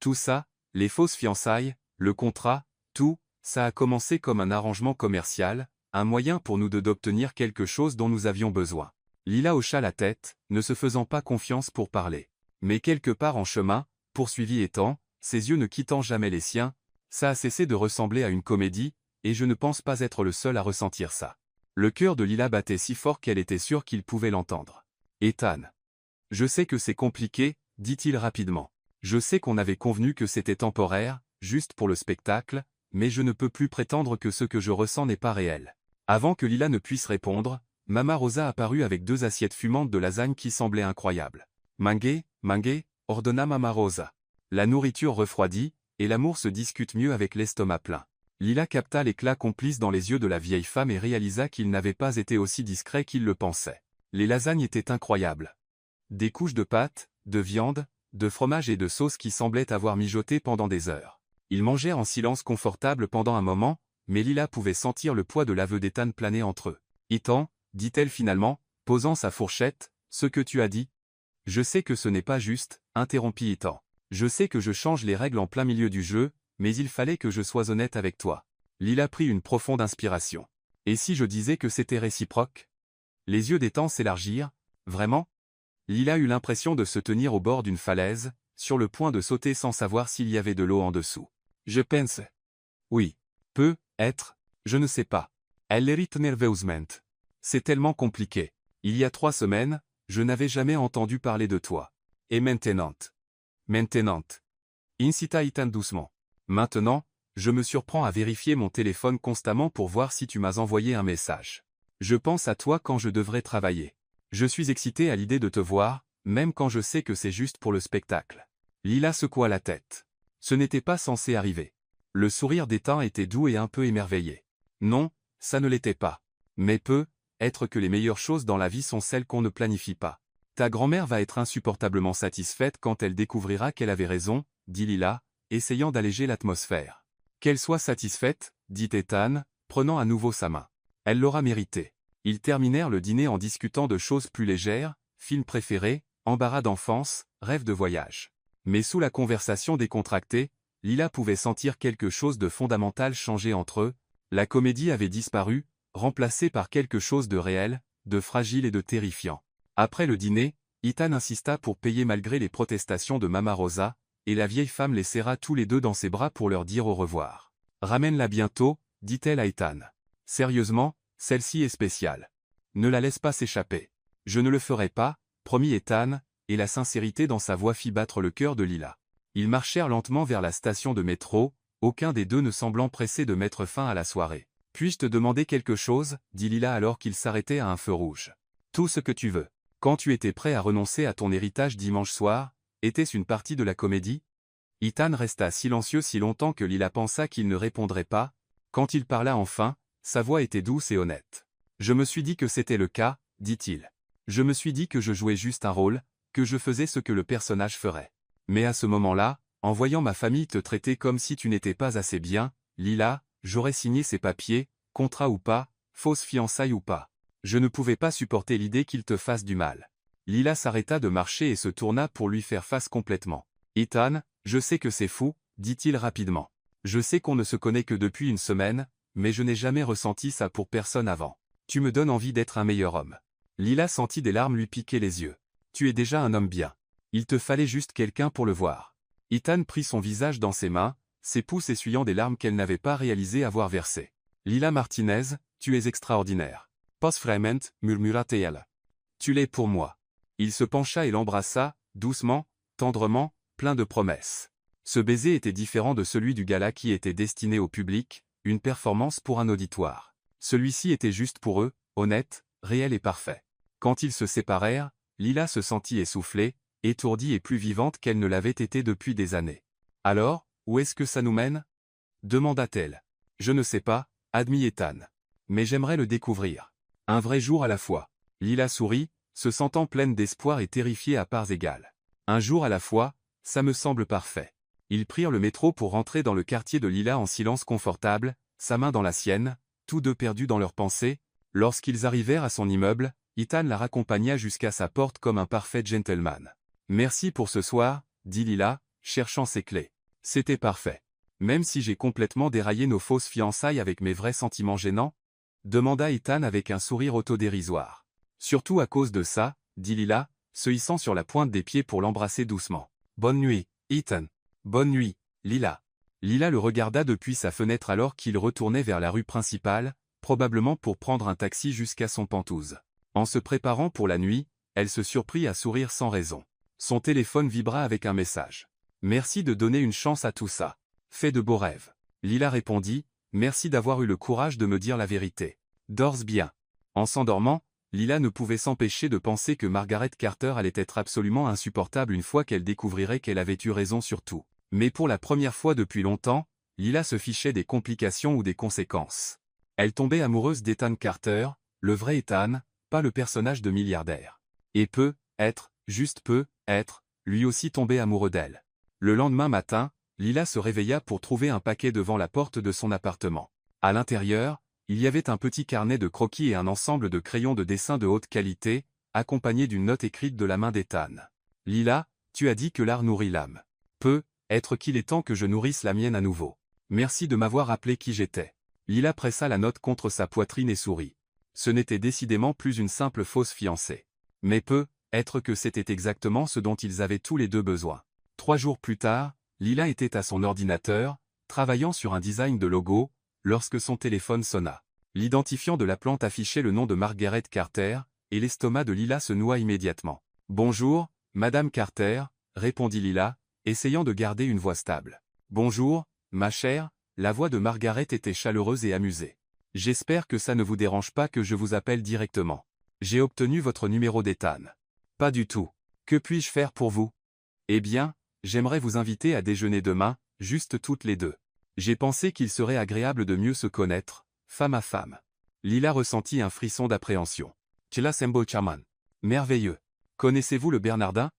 Tout ça, les fausses fiançailles, le contrat, tout, ça a commencé comme un arrangement commercial, un moyen pour nous deux d'obtenir quelque chose dont nous avions besoin. Lila hocha la tête, ne se faisant pas confiance pour parler. Mais quelque part en chemin, poursuivit Ethan, ses yeux ne quittant jamais les siens, ça a cessé de ressembler à une comédie, et je ne pense pas être le seul à ressentir ça. Le cœur de Lila battait si fort qu'elle était sûre qu'il pouvait l'entendre. Ethan. Je sais que c'est compliqué, dit-il rapidement. Je sais qu'on avait convenu que c'était temporaire, juste pour le spectacle, mais je ne peux plus prétendre que ce que je ressens n'est pas réel. Avant que Lila ne puisse répondre, Mama Rosa apparut avec 2 assiettes fumantes de lasagne qui semblaient incroyables. Mangez, mangez, ordonna Mama Rosa. La nourriture refroidit, et l'amour se discute mieux avec l'estomac plein. Lila capta l'éclat complice dans les yeux de la vieille femme et réalisa qu'il n'avait pas été aussi discret qu'il le pensait. Les lasagnes étaient incroyables. Des couches de pâte, de viande, de fromage et de sauce qui semblaient avoir mijoté pendant des heures. Ils mangèrent en silence confortable pendant un moment, mais Lila pouvait sentir le poids de l'aveu d'Ethan planer entre eux. « Ethan, dit-elle finalement, posant sa fourchette, ce que tu as dit? Je sais que ce n'est pas juste, interrompit Ethan. Je sais que je change les règles en plein milieu du jeu, mais il fallait que je sois honnête avec toi. Lila prit une profonde inspiration. Et si je disais que c'était réciproque? Les yeux d'Ethan s'élargirent. Vraiment? Lila eut l'impression de se tenir au bord d'une falaise, sur le point de sauter sans savoir s'il y avait de l'eau en dessous. Je pense. Oui. Peut être, je ne sais pas. Elle rit nerveusement. C'est tellement compliqué. Il y a 3 semaines, je n'avais jamais entendu parler de toi. Et maintenant. Maintenant. Incita Ethan doucement. Maintenant, je me surprends à vérifier mon téléphone constamment pour voir si tu m'as envoyé un message. Je pense à toi quand je devrais travailler. Je suis excité à l'idée de te voir, même quand je sais que c'est juste pour le spectacle. Lila secoua la tête. Ce n'était pas censé arriver. Le sourire d'Ethan était doux et un peu émerveillé. Non, ça ne l'était pas. Mais être que les meilleures choses dans la vie sont celles qu'on ne planifie pas. Ta grand-mère va être insupportablement satisfaite quand elle découvrira qu'elle avait raison, dit Lila, essayant d'alléger l'atmosphère. Qu'elle soit satisfaite, dit Ethan, prenant à nouveau sa main. Elle l'aura mérité. Ils terminèrent le dîner en discutant de choses plus légères, films préférés, embarras d'enfance, rêves de voyage. Mais sous la conversation décontractée, Lila pouvait sentir quelque chose de fondamental changer entre eux. La comédie avait disparu, remplacée par quelque chose de réel, de fragile et de terrifiant. Après le dîner, Ethan insista pour payer malgré les protestations de Mama Rosa, et la vieille femme les serra tous les deux dans ses bras pour leur dire au revoir. « Ramène-la bientôt », dit-elle à Ethan. « Sérieusement, celle-ci est spéciale. Ne la laisse pas s'échapper. »« Je ne le ferai pas », promit Ethan, et la sincérité dans sa voix fit battre le cœur de Lila. Ils marchèrent lentement vers la station de métro, aucun des deux ne semblant pressé de mettre fin à la soirée. « Puis-je te demander quelque chose » dit Lila alors qu'ils s'arrêtaient à un feu rouge. « Tout ce que tu veux. Quand tu étais prêt à renoncer à ton héritage dimanche soir, était-ce une partie de la comédie ?» Ethan resta silencieux si longtemps que Lila pensa qu'il ne répondrait pas. Quand il parla enfin, sa voix était douce et honnête. « Je me suis dit que c'était le cas, » dit-il. « Je me suis dit que je jouais juste un rôle, que je faisais ce que le personnage ferait. Mais à ce moment-là, en voyant ma famille te traiter comme si tu n'étais pas assez bien, Lila, j'aurais signé ces papiers, contrat ou pas, fausse fiançailles ou pas. Je ne pouvais pas supporter l'idée qu'il te fasse du mal. » Lila s'arrêta de marcher et se tourna pour lui faire face complètement. « Ethan, je sais que c'est fou, » dit-il rapidement. « Je sais qu'on ne se connaît que depuis une semaine, mais je n'ai jamais ressenti ça pour personne avant. Tu me donnes envie d'être un meilleur homme. » Lila sentit des larmes lui piquer les yeux. « Tu es déjà un homme bien. Il te fallait juste quelqu'un pour le voir. » Ethan prit son visage dans ses mains, ses pouces essuyant des larmes qu'elle n'avait pas réalisé avoir versées. « Lila Martinez, tu es extraordinaire. Pas vraiment, murmura-t-elle. Tu l'es pour moi. » Il se pencha et l'embrassa, doucement, tendrement, plein de promesses. Ce baiser était différent de celui du gala qui était destiné au public, une performance pour un auditoire. Celui-ci était juste pour eux, honnête, réel et parfait. Quand ils se séparèrent, Lila se sentit essoufflée, étourdie et plus vivante qu'elle ne l'avait été depuis des années. « Alors, où est-ce que ça nous mène » demanda-t-elle. « Je ne sais pas, » admit Ethan. « Mais j'aimerais le découvrir. Un vrai jour à la fois. » Lila sourit, se sentant pleine d'espoir et terrifiée à parts égales. « Un jour à la fois, ça me semble parfait. » Ils prirent le métro pour rentrer dans le quartier de Lila en silence confortable, sa main dans la sienne, tous deux perdus dans leurs pensées. Lorsqu'ils arrivèrent à son immeuble, Ethan la raccompagna jusqu'à sa porte comme un parfait gentleman. « Merci pour ce soir, » dit Lila, cherchant ses clés. « C'était parfait. Même si j'ai complètement déraillé nos fausses fiançailles avec mes vrais sentiments gênants ?» demanda Ethan avec un sourire autodérisoire. « Surtout à cause de ça, » dit Lila, se hissant sur la pointe des pieds pour l'embrasser doucement. « Bonne nuit, Ethan. »« Bonne nuit, Lila. » Lila le regarda depuis sa fenêtre alors qu'il retournait vers la rue principale, probablement pour prendre un taxi jusqu'à son Penthouse. En se préparant pour la nuit, elle se surprit à sourire sans raison. Son téléphone vibra avec un message. « Merci de donner une chance à tout ça. Fais de beaux rêves. » Lila répondit, « Merci d'avoir eu le courage de me dire la vérité. Dors bien. » En s'endormant, Lila ne pouvait s'empêcher de penser que Margaret Carter allait être absolument insupportable une fois qu'elle découvrirait qu'elle avait eu raison sur tout. Mais pour la première fois depuis longtemps, Lila se fichait des complications ou des conséquences. Elle tombait amoureuse d'Ethan Carter, le vrai Ethan, pas le personnage de milliardaire. Et juste peut être, lui aussi tombé amoureux d'elle. Le lendemain matin, Lila se réveilla pour trouver un paquet devant la porte de son appartement. À l'intérieur, il y avait un petit carnet de croquis et un ensemble de crayons de dessin de haute qualité, accompagné d'une note écrite de la main d'Ethan. « Lila, tu as dit que l'art nourrit l'âme. Peut-être qu'il est temps que je nourrisse la mienne à nouveau. Merci de m'avoir rappelé qui j'étais. » Lila pressa la note contre sa poitrine et sourit. Ce n'était décidément plus une simple fausse fiancée. Mais peut-être que c'était exactement ce dont ils avaient tous les deux besoin. 3 jours plus tard, Lila était à son ordinateur, travaillant sur un design de logo, lorsque son téléphone sonna. L'identifiant de la plante affichait le nom de Margaret Carter, et l'estomac de Lila se noua immédiatement. « Bonjour, Madame Carter, » répondit Lila, essayant de garder une voix stable. « Bonjour, ma chère », la voix de Margaret était chaleureuse et amusée. « J'espère que ça ne vous dérange pas que je vous appelle directement. J'ai obtenu votre numéro d'Ethan. »« Pas du tout. Que puis-je faire pour vous ?»« Eh bien, j'aimerais vous inviter à déjeuner demain, juste toutes les deux. J'ai pensé qu'il serait agréable de mieux se connaître, femme à femme. » Lila ressentit un frisson d'appréhension. « Tchela Sembo Chaman. Merveilleux. Connaissez-vous le Bernardin ?»«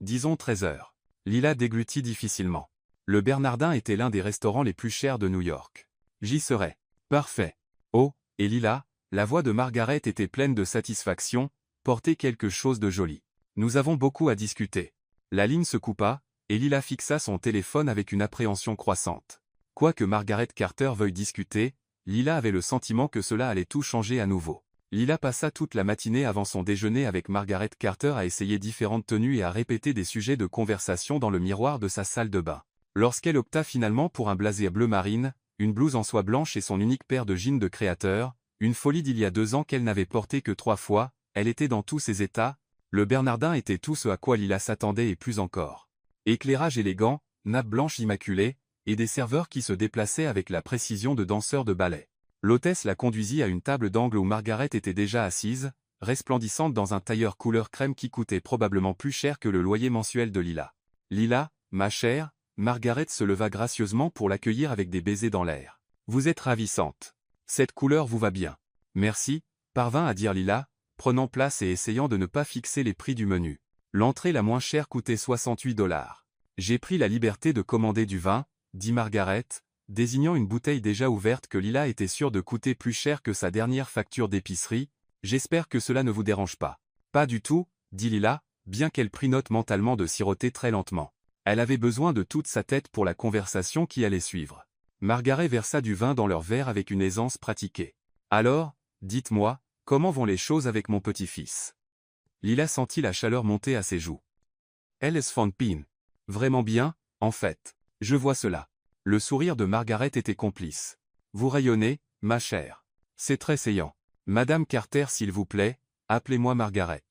Disons 13 heures. » Lila déglutit difficilement. Le Bernardin était l'un des restaurants les plus chers de New York. « J'y serai. »« Parfait. » « Oh, et Lila, La voix de Margaret était pleine de satisfaction, portait quelque chose de joli. Nous avons beaucoup à discuter. La ligne se coupa, et Lila fixa son téléphone avec une appréhension croissante. Quoique Margaret Carter veuille discuter, Lila avait le sentiment que cela allait tout changer à nouveau. Lila passa toute la matinée avant son déjeuner avec Margaret Carter à essayer différentes tenues et à répéter des sujets de conversation dans le miroir de sa salle de bain. Lorsqu'elle opta finalement pour un blazer bleu marine, une blouse en soie blanche et son unique paire de jeans de créateur, une folie d'il y a 2 ans qu'elle n'avait portée que 3 fois, elle était dans tous ses états, le Bernardin était tout ce à quoi Lila s'attendait et plus encore. Éclairage élégant, nappe blanche immaculée, et des serveurs qui se déplaçaient avec la précision de danseurs de ballet. L'hôtesse la conduisit à une table d'angle où Margaret était déjà assise, resplendissante dans un tailleur couleur crème qui coûtait probablement plus cher que le loyer mensuel de Lila. « Lila, ma chère », Margaret se leva gracieusement pour l'accueillir avec des baisers dans l'air. « Vous êtes ravissante. Cette couleur vous va bien. »« Merci », parvint à dire Lila, prenant place et essayant de ne pas fixer les prix du menu. L'entrée la moins chère coûtait 68 $. « J'ai pris la liberté de commander du vin, » dit Margaret, désignant une bouteille déjà ouverte que Lila était sûre de coûter plus cher que sa dernière facture d'épicerie. « J'espère que cela ne vous dérange pas. »« Pas du tout, » dit Lila, bien qu'elle prît note mentalement de siroter très lentement. Elle avait besoin de toute sa tête pour la conversation qui allait suivre. Margaret versa du vin dans leur verre avec une aisance pratiquée. « Alors, dites-moi, comment vont les choses avec mon petit-fils ?» Lila sentit la chaleur monter à ses joues. « Elle est van Pin. Vraiment bien, en fait. Je vois cela. » Le sourire de Margaret était complice. « Vous rayonnez, ma chère. C'est très saillant. Madame Carter s'il vous plaît, appelez-moi Margaret.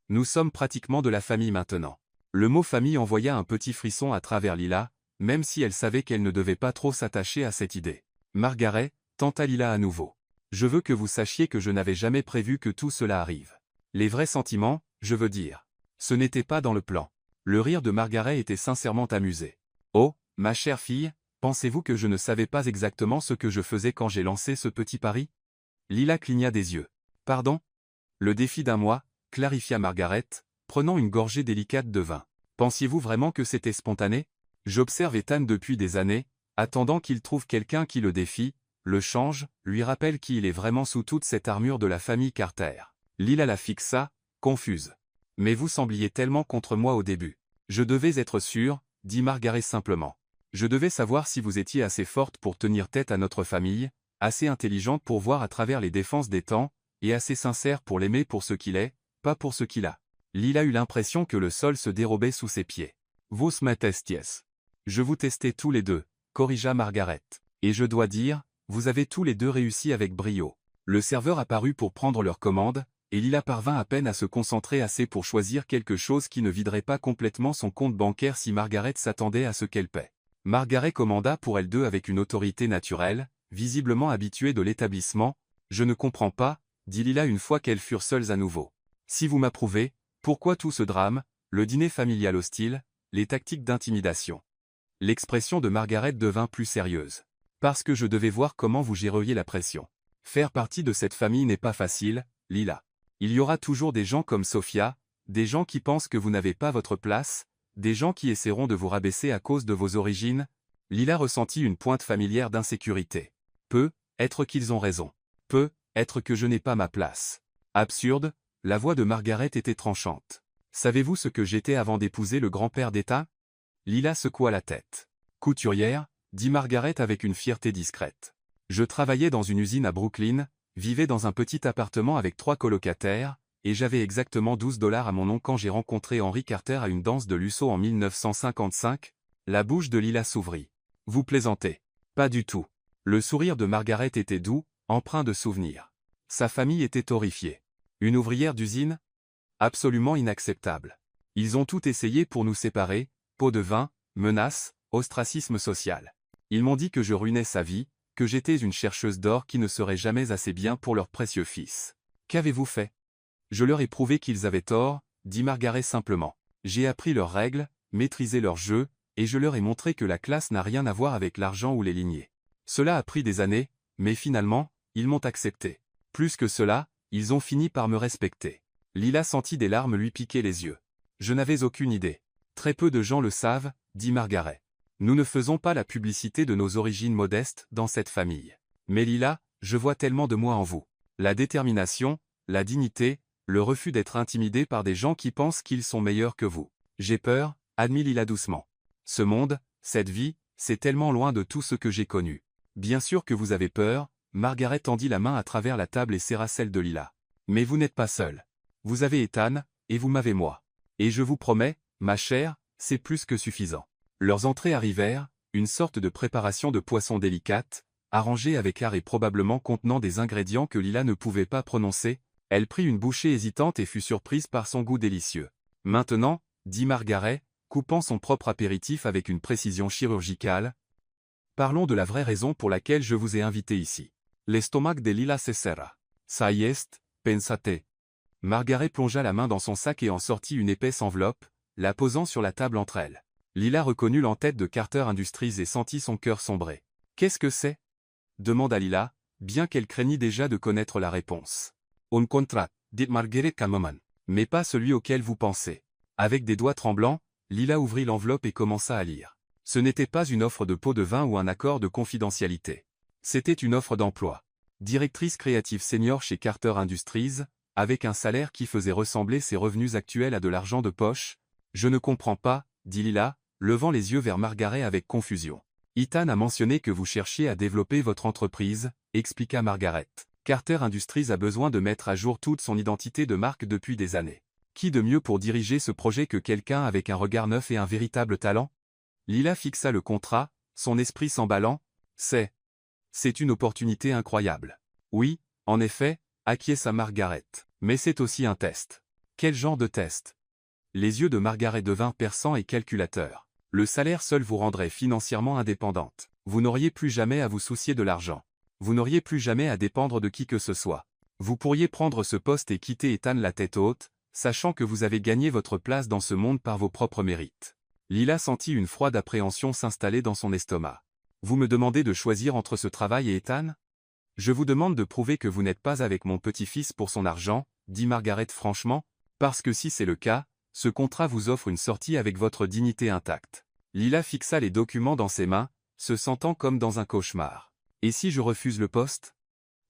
Nous sommes pratiquement de la famille maintenant. » Le mot famille envoya un petit frisson à travers Lila, même si elle savait qu'elle ne devait pas trop s'attacher à cette idée. « Margaret, » tenta Lila à nouveau. « Je veux que vous sachiez que je n'avais jamais prévu que tout cela arrive. Les vrais sentiments, je veux dire. Ce n'était pas dans le plan. » Le rire de Margaret était sincèrement amusé. « Oh, ma chère fille, pensez-vous que je ne savais pas exactement ce que je faisais quand j'ai lancé ce petit pari ?» Lila cligna des yeux. « Pardon ?» Le défi d'un mois, clarifia Margaret, prenant une gorgée délicate de vin. « Pensiez-vous vraiment que c'était spontané ? J'observe Ethan depuis des années, attendant qu'il trouve quelqu'un qui le défie, le change, lui rappelle qui il est vraiment sous toute cette armure de la famille Carter. » Lila la fixa, confuse. « Mais vous sembliez tellement contre moi au début. »« Je devais être sûre, » dit Margaret simplement. « Je devais savoir si vous étiez assez forte pour tenir tête à notre famille, assez intelligente pour voir à travers les défenses des temps, et assez sincère pour l'aimer pour ce qu'il est, pas pour ce qu'il a. » Lila eut l'impression que le sol se dérobait sous ses pieds. « Vous me testiez. »« Je vous testais tous les deux, » corrigea Margaret. « Et je dois dire, vous avez tous les deux réussi avec brio. » Le serveur apparut pour prendre leur commande, et Lila parvint à peine à se concentrer assez pour choisir quelque chose qui ne viderait pas complètement son compte bancaire si Margaret s'attendait à ce qu'elle paie. Margaret commanda pour elles deux avec une autorité naturelle, visiblement habituée de l'établissement. « Je ne comprends pas, » dit Lila une fois qu'elles furent seules à nouveau. « Si vous m'approuvez, pourquoi tout ce drame, le dîner familial hostile, les tactiques d'intimidation ?» L'expression de Margaret devint plus sérieuse. « Parce que je devais voir comment vous géreriez la pression. Faire partie de cette famille n'est pas facile, Lila. Il y aura toujours des gens comme Sophia, des gens qui pensent que vous n'avez pas votre place, des gens qui essaieront de vous rabaisser à cause de vos origines. » Lila ressentit une pointe familière d'insécurité. « Peut être qu'ils ont raison. Peut être que je n'ai pas ma place. » Absurde, la voix de Margaret était tranchante. « Savez-vous ce que j'étais avant d'épouser le grand-père d'État ?» Lila secoua la tête. « Couturière, » dit Margaret avec une fierté discrète. « Je travaillais dans une usine à Brooklyn, vivais dans un petit appartement avec 3 colocataires, et j'avais exactement 12 $ à mon nom quand j'ai rencontré Henry Carter à une danse de Lusso en 1955. » La bouche de Lila s'ouvrit. « Vous plaisantez. » « Pas du tout. » Le sourire de Margaret était doux, empreint de souvenirs. Sa famille était horrifiée. Une ouvrière d'usine ? Absolument inacceptable. Ils ont tout essayé pour nous séparer, pot de vin, menaces, ostracisme social. Ils m'ont dit que je ruinais sa vie, que j'étais une chercheuse d'or qui ne serait jamais assez bien pour leur précieux fils. Qu'avez-vous fait ? Je leur ai prouvé qu'ils avaient tort, dit Margaret simplement. J'ai appris leurs règles, maîtrisé leur jeu, et je leur ai montré que la classe n'a rien à voir avec l'argent ou les lignées. Cela a pris des années, mais finalement, ils m'ont accepté. Plus que cela, ils ont fini par me respecter. Lila sentit des larmes lui piquer les yeux. Je n'avais aucune idée. Très peu de gens le savent, dit Margaret. Nous ne faisons pas la publicité de nos origines modestes dans cette famille. Mais Lila, je vois tellement de moi en vous. La détermination, la dignité, le refus d'être intimidé par des gens qui pensent qu'ils sont meilleurs que vous. J'ai peur, admit Lila doucement. Ce monde, cette vie, c'est tellement loin de tout ce que j'ai connu. Bien sûr que vous avez peur, Margaret tendit la main à travers la table et serra celle de Lila. Mais vous n'êtes pas seul. Vous avez Ethan, et vous m'avez moi. Et je vous promets, ma chère, c'est plus que suffisant. Leurs entrées arrivèrent, une sorte de préparation de poisson délicate, arrangée avec art et probablement contenant des ingrédients que Lila ne pouvait pas prononcer. Elle prit une bouchée hésitante et fut surprise par son goût délicieux. Maintenant, dit Margaret, coupant son propre apéritif avec une précision chirurgicale, parlons de la vraie raison pour laquelle je vous ai invité ici. L'estomac de Lila se serra. Ça y est, pensate. Margaret plongea la main dans son sac et en sortit une épaisse enveloppe, la posant sur la table entre elles. Lila reconnut l'entête de Carter Industries et sentit son cœur sombrer. « Qu'est-ce que c'est » demanda Lila, bien qu'elle craignît déjà de connaître la réponse. « Un contrat, dit Margaret calmement, mais pas celui auquel vous pensez. » Avec des doigts tremblants, Lila ouvrit l'enveloppe et commença à lire. Ce n'était pas une offre de pot de vin ou un accord de confidentialité. C'était une offre d'emploi. Directrice créative senior chez Carter Industries, avec un salaire qui faisait ressembler ses revenus actuels à de l'argent de poche. « Je ne comprends pas, » dit Lila, levant les yeux vers Margaret avec confusion. « Ethan a mentionné que vous cherchiez à développer votre entreprise, » expliqua Margaret. « Carter Industries a besoin de mettre à jour toute son identité de marque depuis des années. Qui de mieux pour diriger ce projet que quelqu'un avec un regard neuf et un véritable talent ?» Lila fixa le contrat, son esprit s'emballant. « C'est une opportunité incroyable. » « Oui, en effet, » acquiesça Margaret. « Mais c'est aussi un test. » « Quel genre de test ?» Les yeux de Margaret devinrent perçants et calculateurs. « Le salaire seul vous rendrait financièrement indépendante. Vous n'auriez plus jamais à vous soucier de l'argent. Vous n'auriez plus jamais à dépendre de qui que ce soit. Vous pourriez prendre ce poste et quitter Ethan la tête haute, sachant que vous avez gagné votre place dans ce monde par vos propres mérites. » Lila sentit une froide appréhension s'installer dans son estomac. « Vous me demandez de choisir entre ce travail et Ethan ? Je vous demande de prouver que vous n'êtes pas avec mon petit-fils pour son argent, » dit Margaret franchement, « parce que si c'est le cas, ce contrat vous offre une sortie avec votre dignité intacte. » Lila fixa les documents dans ses mains, se sentant comme dans un cauchemar. « Et si je refuse le poste ?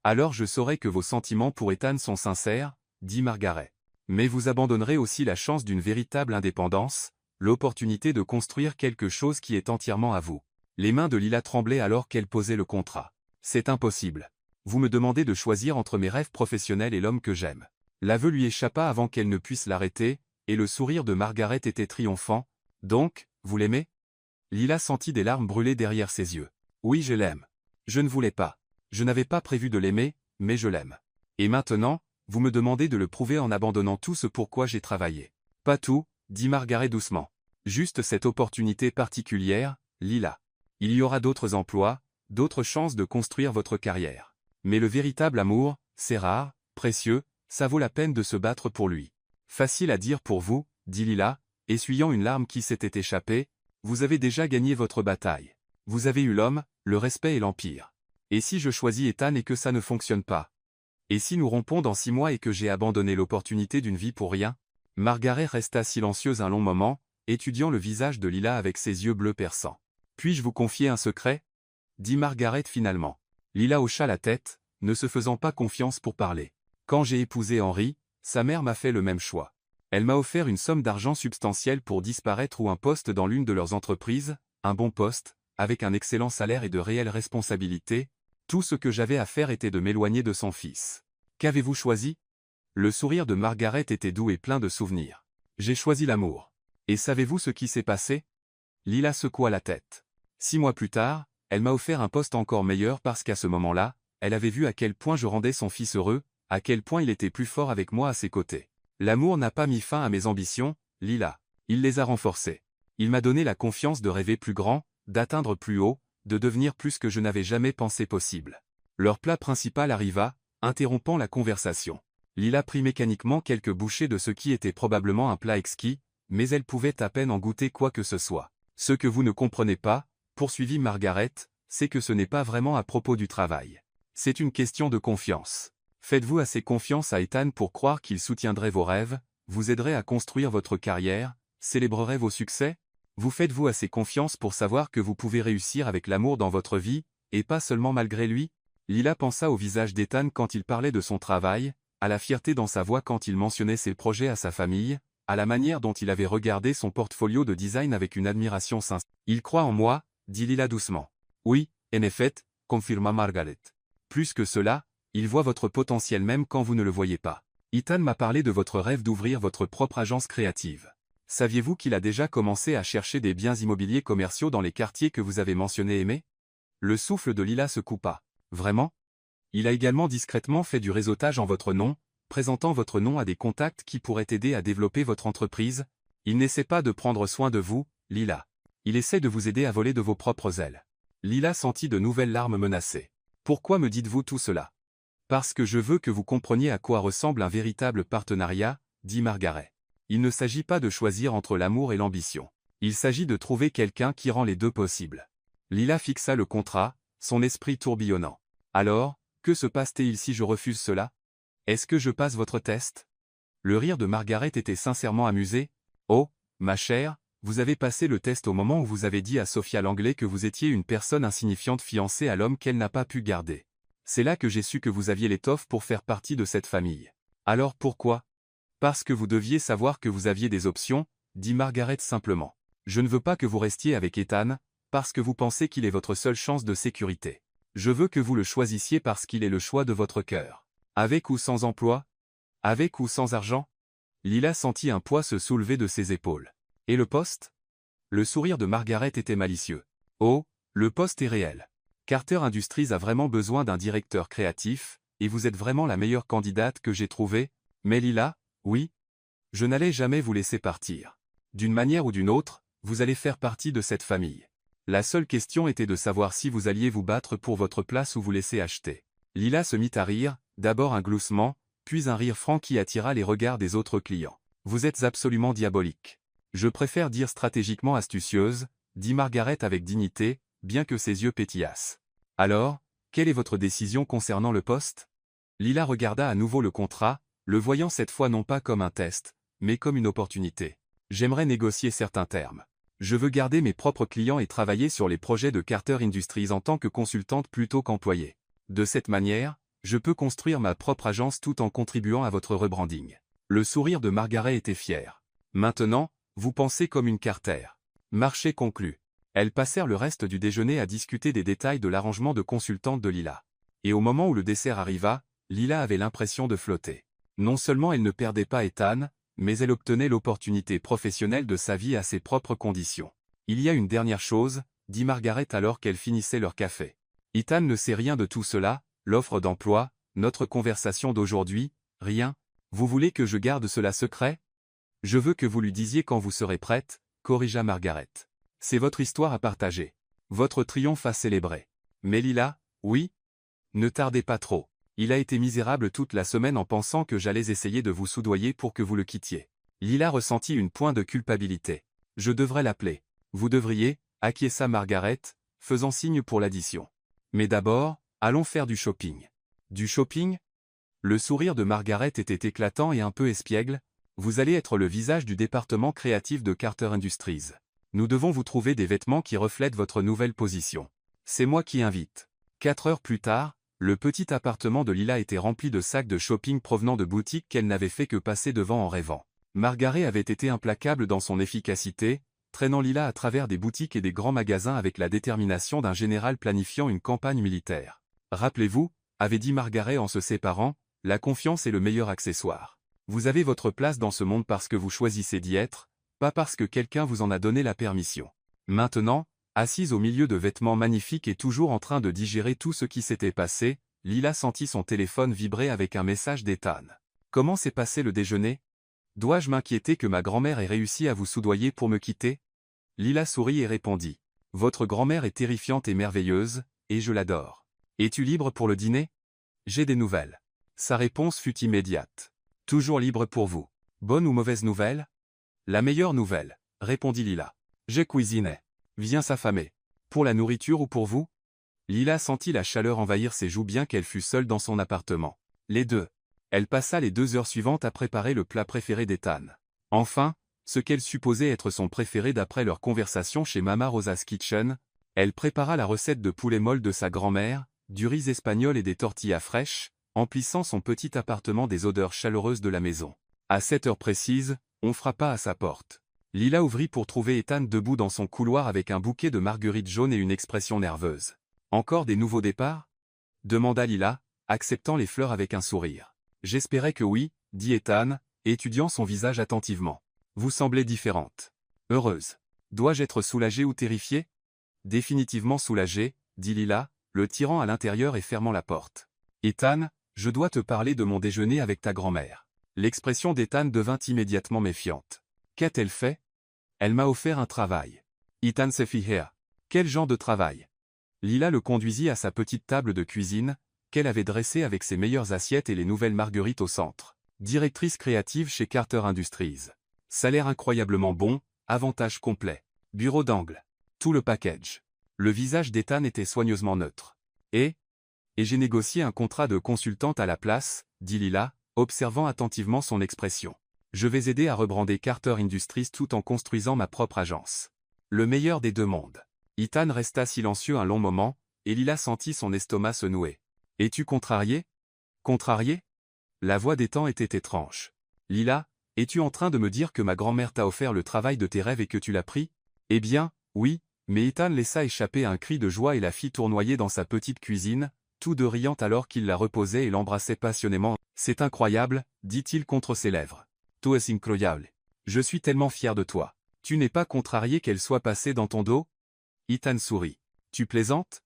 Alors je saurai que vos sentiments pour Ethan sont sincères, » dit Margaret. « Mais vous abandonnerez aussi la chance d'une véritable indépendance, l'opportunité de construire quelque chose qui est entièrement à vous. » Les mains de Lila tremblaient alors qu'elle posait le contrat. « C'est impossible. Vous me demandez de choisir entre mes rêves professionnels et l'homme que j'aime. » L'aveu lui échappa avant qu'elle ne puisse l'arrêter, et le sourire de Margaret était triomphant. « Donc, vous l'aimez » Lila sentit des larmes brûler derrière ses yeux. « Oui, je l'aime. Je ne voulais pas. Je n'avais pas prévu de l'aimer, mais je l'aime. Et maintenant, vous me demandez de le prouver en abandonnant tout ce pour quoi j'ai travaillé. »« Pas tout, » dit Margaret doucement. « Juste cette opportunité particulière, Lila. Il y aura d'autres emplois, d'autres chances de construire votre carrière. Mais le véritable amour, c'est rare, précieux, ça vaut la peine de se battre pour lui. » « Facile à dire pour vous, » dit Lila, essuyant une larme qui s'était échappée. « Vous avez déjà gagné votre bataille. Vous avez eu l'homme, le respect et l'empire. Et si je choisis Ethan et que ça ne fonctionne pas? Et si nous rompons dans 6 mois et que j'ai abandonné l'opportunité d'une vie pour rien ?» Margaret resta silencieuse un long moment, étudiant le visage de Lila avec ses yeux bleus perçants. « Puis-je vous confier un secret ?» dit Margaret finalement. Lila hocha la tête, ne se faisant pas confiance pour parler. « Quand j'ai épousé Henry, sa mère m'a fait le même choix. Elle m'a offert une somme d'argent substantielle pour disparaître ou un poste dans l'une de leurs entreprises, un bon poste, avec un excellent salaire et de réelles responsabilités. Tout ce que j'avais à faire était de m'éloigner de son fils. Qu'avez-vous choisi ?» Le sourire de Margaret était doux et plein de souvenirs. « J'ai choisi l'amour. Et savez-vous ce qui s'est passé ?» Lila secoua la tête. 6 mois plus tard, elle m'a offert un poste encore meilleur parce qu'à ce moment-là, elle avait vu à quel point je rendais son fils heureux, à quel point il était plus fort avec moi à ses côtés. L'amour n'a pas mis fin à mes ambitions, Lila. Il les a renforcées. Il m'a donné la confiance de rêver plus grand, d'atteindre plus haut, de devenir plus que je n'avais jamais pensé possible. Leur plat principal arriva, interrompant la conversation. Lila prit mécaniquement quelques bouchées de ce qui était probablement un plat exquis, mais elle pouvait à peine en goûter quoi que ce soit. « Ce que vous ne comprenez pas, » poursuivit Margaret, « c'est que ce n'est pas vraiment à propos du travail. C'est une question de confiance. Faites-vous assez confiance à Ethan pour croire qu'il soutiendrait vos rêves, vous aiderait à construire votre carrière, célébrerait vos succès? Vous faites-vous assez confiance pour savoir que vous pouvez réussir avec l'amour dans votre vie, et pas seulement malgré lui? Lila pensa au visage d'Ethan quand il parlait de son travail, à la fierté dans sa voix quand il mentionnait ses projets à sa famille, à la manière dont il avait regardé son portfolio de design avec une admiration sincère. « Il croit en moi », dit Lila doucement. « Oui, en effet, confirma Margaret. Plus que cela, il voit votre potentiel même quand vous ne le voyez pas. Ethan m'a parlé de votre rêve d'ouvrir votre propre agence créative. Saviez-vous qu'il a déjà commencé à chercher des biens immobiliers commerciaux dans les quartiers que vous avez mentionnés aimer ?» Le souffle de Lila se coupa. « Vraiment ? Il a également discrètement fait du réseautage en votre nom, présentant votre nom à des contacts qui pourraient aider à développer votre entreprise. Il n'essaie pas de prendre soin de vous, Lila. Il essaie de vous aider à voler de vos propres ailes. » Lila sentit de nouvelles larmes menacées. « Pourquoi me dites-vous tout cela ? » « Parce que je veux que vous compreniez à quoi ressemble un véritable partenariat, » dit Margaret. « Il ne s'agit pas de choisir entre l'amour et l'ambition. Il s'agit de trouver quelqu'un qui rend les deux possibles. » Lila fixa le contrat, son esprit tourbillonnant. « Alors, que se passe-t-il si je refuse cela ? Est-ce que je passe votre test ?» Le rire de Margaret était sincèrement amusé. « Oh, ma chère, vous avez passé le test au moment où vous avez dit à Sophia Langlais que vous étiez une personne insignifiante fiancée à l'homme qu'elle n'a pas pu garder. C'est là que j'ai su que vous aviez l'étoffe pour faire partie de cette famille. Alors pourquoi ? Parce que vous deviez savoir que vous aviez des options, dit Margaret simplement. Je ne veux pas que vous restiez avec Ethan, parce que vous pensez qu'il est votre seule chance de sécurité. Je veux que vous le choisissiez parce qu'il est le choix de votre cœur. Avec ou sans emploi ? Avec ou sans argent ? Lila sentit un poids se soulever de ses épaules. Et le poste ? Le sourire de Margaret était malicieux. Oh, le poste est réel. Carter Industries a vraiment besoin d'un directeur créatif, et vous êtes vraiment la meilleure candidate que j'ai trouvée, mais Lila, oui. Je n'allais jamais vous laisser partir. D'une manière ou d'une autre, vous allez faire partie de cette famille. La seule question était de savoir si vous alliez vous battre pour votre place ou vous laisser acheter. Lila se mit à rire, d'abord un gloussement, puis un rire franc qui attira les regards des autres clients. Vous êtes absolument diabolique. Je préfère dire stratégiquement astucieuse, dit Margaret avec dignité, bien que ses yeux pétillassent. Alors, quelle est votre décision concernant le poste ? Lila regarda à nouveau le contrat, le voyant cette fois non pas comme un test, mais comme une opportunité. J'aimerais négocier certains termes. Je veux garder mes propres clients et travailler sur les projets de Carter Industries en tant que consultante plutôt qu'employée. De cette manière, je peux construire ma propre agence tout en contribuant à votre rebranding. Le sourire de Margaret était fier. Maintenant, vous pensez comme une Carter. Marché conclu. Elles passèrent le reste du déjeuner à discuter des détails de l'arrangement de consultante de Lila. Et au moment où le dessert arriva, Lila avait l'impression de flotter. Non seulement elle ne perdait pas Ethan, mais elle obtenait l'opportunité professionnelle de sa vie à ses propres conditions. Il y a une dernière chose, dit Margaret alors qu'elle finissait leur café. Ethan ne sait rien de tout cela, l'offre d'emploi, notre conversation d'aujourd'hui, rien. Vous voulez que je garde cela secret ? Je veux que vous lui disiez quand vous serez prête, corrigea Margaret. C'est votre histoire à partager. Votre triomphe à célébrer. Mais Lila, oui ? Ne tardez pas trop. Il a été misérable toute la semaine en pensant que j'allais essayer de vous soudoyer pour que vous le quittiez. Lila ressentit une pointe de culpabilité. Je devrais l'appeler. Vous devriez, acquiesça Margaret, faisant signe pour l'addition. Mais d'abord, allons faire du shopping. Du shopping ? Le sourire de Margaret était éclatant et un peu espiègle. Vous allez être le visage du département créatif de Carter Industries. Nous devons vous trouver des vêtements qui reflètent votre nouvelle position. C'est moi qui invite. 4 heures plus tard, le petit appartement de Lila était rempli de sacs de shopping provenant de boutiques qu'elle n'avait fait que passer devant en rêvant. Margaret avait été implacable dans son efficacité, traînant Lila à travers des boutiques et des grands magasins avec la détermination d'un général planifiant une campagne militaire. Rappelez-vous, avait dit Margaret en se séparant, la confiance est le meilleur accessoire. Vous avez votre place dans ce monde parce que vous choisissez d'y être, pas parce que quelqu'un vous en a donné la permission. Maintenant, assise au milieu de vêtements magnifiques et toujours en train de digérer tout ce qui s'était passé, Lila sentit son téléphone vibrer avec un message d'Ethan. Comment s'est passé le déjeuner ? Dois-je m'inquiéter que ma grand-mère ait réussi à vous soudoyer pour me quitter ? Lila sourit et répondit. Votre grand-mère est terrifiante et merveilleuse, et je l'adore. Es-tu libre pour le dîner ? J'ai des nouvelles. Sa réponse fut immédiate. Toujours libre pour vous. Bonne ou mauvaise nouvelle ? La meilleure nouvelle, répondit Lila. J'ai cuisiné. Viens s'affamer. Pour la nourriture ou pour vous ? Lila sentit la chaleur envahir ses joues bien qu'elle fût seule dans son appartement. Les deux. Elle passa les 2 heures suivantes à préparer le plat préféré d'Ethan. Enfin, ce qu'elle supposait être son préféré d'après leur conversation chez Mama Rosa's Kitchen, elle prépara la recette de poulet molle de sa grand-mère, du riz espagnol et des tortillas fraîches, emplissant son petit appartement des odeurs chaleureuses de la maison. À 7 heures précises, on frappa à sa porte. Lila ouvrit pour trouver Ethan debout dans son couloir avec un bouquet de marguerites jaunes et une expression nerveuse. « Encore des nouveaux départs ?» demanda Lila, acceptant les fleurs avec un sourire. « J'espérais que oui, » dit Ethan, étudiant son visage attentivement. « Vous semblez différente. Heureuse. Dois-je être soulagée ou terrifiée ?»« Définitivement soulagée, » dit Lila, le tirant à l'intérieur et fermant la porte. « Ethan, je dois te parler de mon déjeuner avec ta grand-mère. » L'expression d'Ethan devint immédiatement méfiante. « Qu'a-t-elle fait ?»« Elle m'a offert un travail. » Ethan se fit rire. « Quel genre de travail ?» Lila le conduisit à sa petite table de cuisine, qu'elle avait dressée avec ses meilleures assiettes et les nouvelles marguerites au centre. Directrice créative chez Carter Industries. Salaire incroyablement bon, avantages complets. Bureau d'angle. Tout le package. Le visage d'Ethan était soigneusement neutre. Et j'ai négocié un contrat de consultante à la place, dit Lila, observant attentivement son expression. Je vais aider à rebrander Carter Industries tout en construisant ma propre agence. Le meilleur des deux mondes. Ethan resta silencieux un long moment, et Lila sentit son estomac se nouer. Es-tu contrarié? Contrarié? La voix d'Ethan était étrange. Lila, es-tu en train de me dire que ma grand-mère t'a offert le travail de tes rêves et que tu l'as pris? Eh bien, oui, mais Ethan laissa échapper un cri de joie et la fit tournoyer dans sa petite cuisine, tous deux riant alors qu'il la reposait et l'embrassait passionnément. C'est incroyable, dit-il contre ses lèvres. Tout est incroyable. Je suis tellement fier de toi. Tu n'es pas contrarié qu'elle soit passée dans ton dos? Ethan sourit. Tu plaisantes?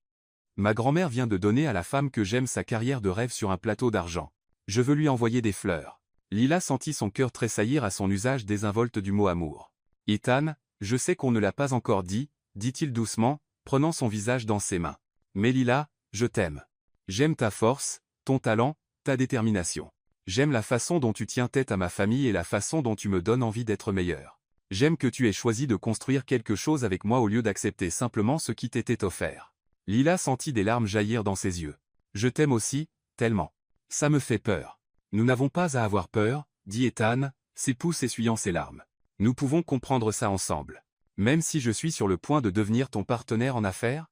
Ma grand-mère vient de donner à la femme que j'aime sa carrière de rêve sur un plateau d'argent. Je veux lui envoyer des fleurs. Lila sentit son cœur tressaillir à son usage désinvolte du mot amour. Ethan, je sais qu'on ne l'a pas encore dit, dit-il doucement, prenant son visage dans ses mains. Mais Lila, je t'aime. J'aime ta force, ton talent, ta détermination. J'aime la façon dont tu tiens tête à ma famille et la façon dont tu me donnes envie d'être meilleur. J'aime que tu aies choisi de construire quelque chose avec moi au lieu d'accepter simplement ce qui t'était offert. Lila sentit des larmes jaillir dans ses yeux. Je t'aime aussi, tellement. Ça me fait peur. Nous n'avons pas à avoir peur, dit Ethan, ses pouces essuyant ses larmes. Nous pouvons comprendre ça ensemble. Même si je suis sur le point de devenir ton partenaire en affaires?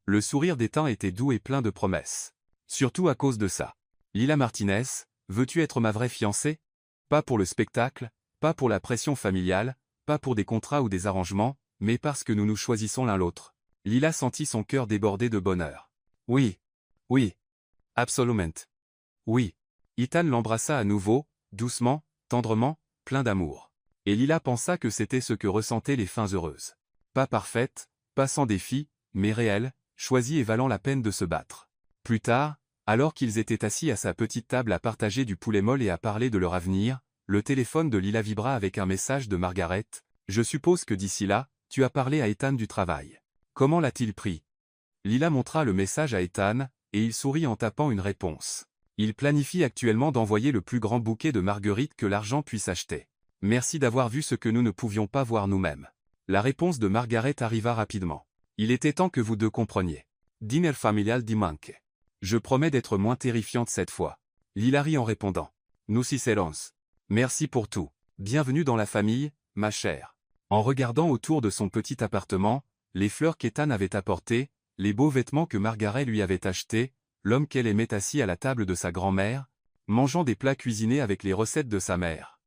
Le sourire d'Ethan était doux et plein de promesses. Surtout à cause de ça. Lila Martinez, veux-tu être ma vraie fiancée? Pas pour le spectacle, pas pour la pression familiale, pas pour des contrats ou des arrangements, mais parce que nous nous choisissons l'un l'autre. Lila sentit son cœur déborder de bonheur. Oui. Oui. Absolument. Oui. Ethan l'embrassa à nouveau, doucement, tendrement, plein d'amour. Et Lila pensa que c'était ce que ressentaient les fins heureuses. Pas parfaite, pas sans défi, mais réelle, choisie et valant la peine de se battre. Plus tard, alors qu'ils étaient assis à sa petite table à partager du poulet molle et à parler de leur avenir, le téléphone de Lila vibra avec un message de Margaret. Je suppose que d'ici là, tu as parlé à Ethan du travail. Comment l'a-t-il pris? Lila montra le message à Ethan, et il sourit en tapant une réponse. Il planifie actuellement d'envoyer le plus grand bouquet de marguerites que l'argent puisse acheter. Merci d'avoir vu ce que nous ne pouvions pas voir nous-mêmes. La réponse de Margaret arriva rapidement. Il était temps que vous deux compreniez. Dinner familial dimanche. Je promets d'être moins terrifiante cette fois. Lila rit en répondant. Nous y serons. Merci pour tout. Bienvenue dans la famille, ma chère. En regardant autour de son petit appartement, les fleurs qu'Ethan avait apportées, les beaux vêtements que Margaret lui avait achetés, l'homme qu'elle aimait assis à la table de sa grand-mère, mangeant des plats cuisinés avec les recettes de sa mère.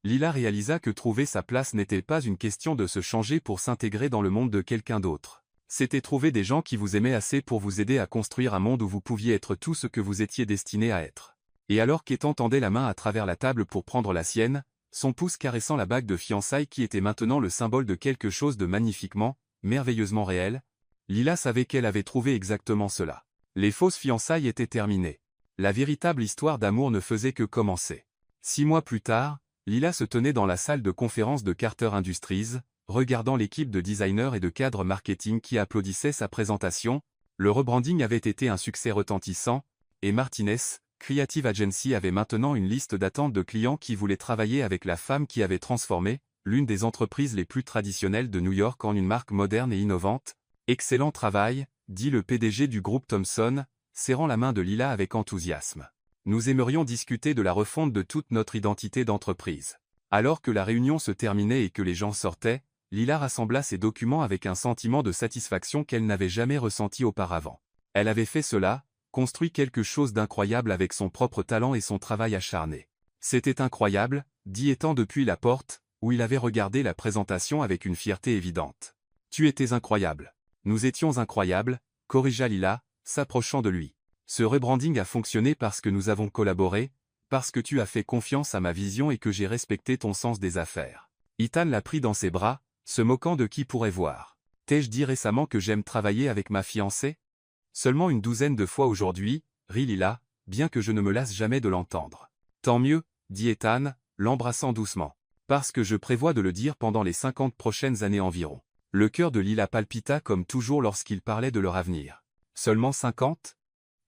Lila réalisa que trouver sa place n'était pas une question de se changer pour s'intégrer dans le monde de quelqu'un d'autre. C'était trouver des gens qui vous aimaient assez pour vous aider à construire un monde où vous pouviez être tout ce que vous étiez destiné à être. Et alors qu'Ethan tendait la main à travers la table pour prendre la sienne, son pouce caressant la bague de fiançailles qui était maintenant le symbole de quelque chose de magnifiquement, merveilleusement réel, Lila savait qu'elle avait trouvé exactement cela. Les fausses fiançailles étaient terminées. La véritable histoire d'amour ne faisait que commencer. 6 mois plus tard, Lila se tenait dans la salle de conférence de Carter Industries, regardant l'équipe de designers et de cadres marketing qui applaudissait sa présentation. Le rebranding avait été un succès retentissant, et Martinez, Creative Agency avait maintenant une liste d'attente de clients qui voulaient travailler avec la femme qui avait transformé l'une des entreprises les plus traditionnelles de New York en une marque moderne et innovante. Excellent travail, dit le PDG du groupe Thomson, serrant la main de Lila avec enthousiasme. Nous aimerions discuter de la refonte de toute notre identité d'entreprise. Alors que la réunion se terminait et que les gens sortaient, Lila rassembla ses documents avec un sentiment de satisfaction qu'elle n'avait jamais ressenti auparavant. Elle avait fait cela, construit quelque chose d'incroyable avec son propre talent et son travail acharné. C'était incroyable, dit Ethan depuis la porte, où il avait regardé la présentation avec une fierté évidente. Tu étais incroyable. Nous étions incroyables, corrigea Lila, s'approchant de lui. Ce rebranding a fonctionné parce que nous avons collaboré, parce que tu as fait confiance à ma vision et que j'ai respecté ton sens des affaires. Ethan l'a pris dans ses bras, se moquant de qui pourrait voir. T'ai-je dit récemment que j'aime travailler avec ma fiancée? Seulement une douzaine de fois aujourd'hui, rit Lila, bien que je ne me lasse jamais de l'entendre. Tant mieux, dit Ethan, l'embrassant doucement. Parce que je prévois de le dire pendant les 50 prochaines années environ. Le cœur de Lila palpita comme toujours lorsqu'il parlait de leur avenir. Seulement 50?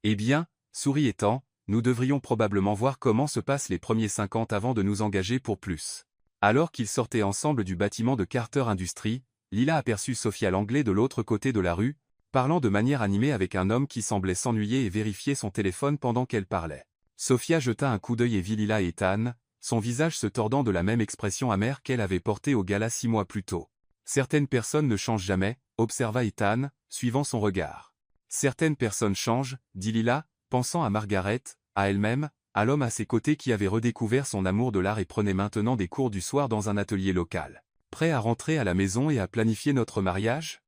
Eh bien, sourit Ethan, nous devrions probablement voir comment se passent les premiers 50 avant de nous engager pour plus. Alors qu'ils sortaient ensemble du bâtiment de Carter Industries, Lila aperçut Sophia Langlais de l'autre côté de la rue, parlant de manière animée avec un homme qui semblait s'ennuyer et vérifier son téléphone pendant qu'elle parlait. Sophia jeta un coup d'œil et vit Lila et Ethan, son visage se tordant de la même expression amère qu'elle avait portée au gala 6 mois plus tôt. Certaines personnes ne changent jamais, observa Ethan, suivant son regard. Certaines personnes changent, dit Lila, pensant à Margaret, à elle-même, à l'homme à ses côtés qui avait redécouvert son amour de l'art et prenait maintenant des cours du soir dans un atelier local. Prêt à rentrer à la maison et à planifier notre mariage?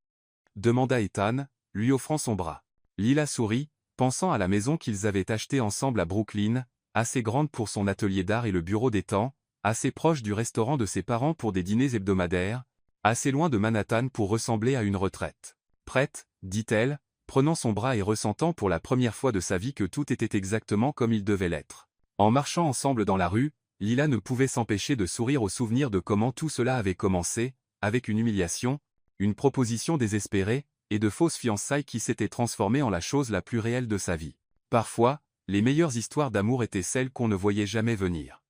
Demanda Ethan, lui offrant son bras. Lila sourit, pensant à la maison qu'ils avaient achetée ensemble à Brooklyn, assez grande pour son atelier d'art et le bureau d'Ethan, assez proche du restaurant de ses parents pour des dîners hebdomadaires, assez loin de Manhattan pour ressembler à une retraite. Prête, dit-elle, prenant son bras et ressentant pour la première fois de sa vie que tout était exactement comme il devait l'être. En marchant ensemble dans la rue, Lila ne pouvait s'empêcher de sourire au souvenir de comment tout cela avait commencé, avec une humiliation, une proposition désespérée, et de fausses fiançailles qui s'étaient transformées en la chose la plus réelle de sa vie. Parfois, les meilleures histoires d'amour étaient celles qu'on ne voyait jamais venir.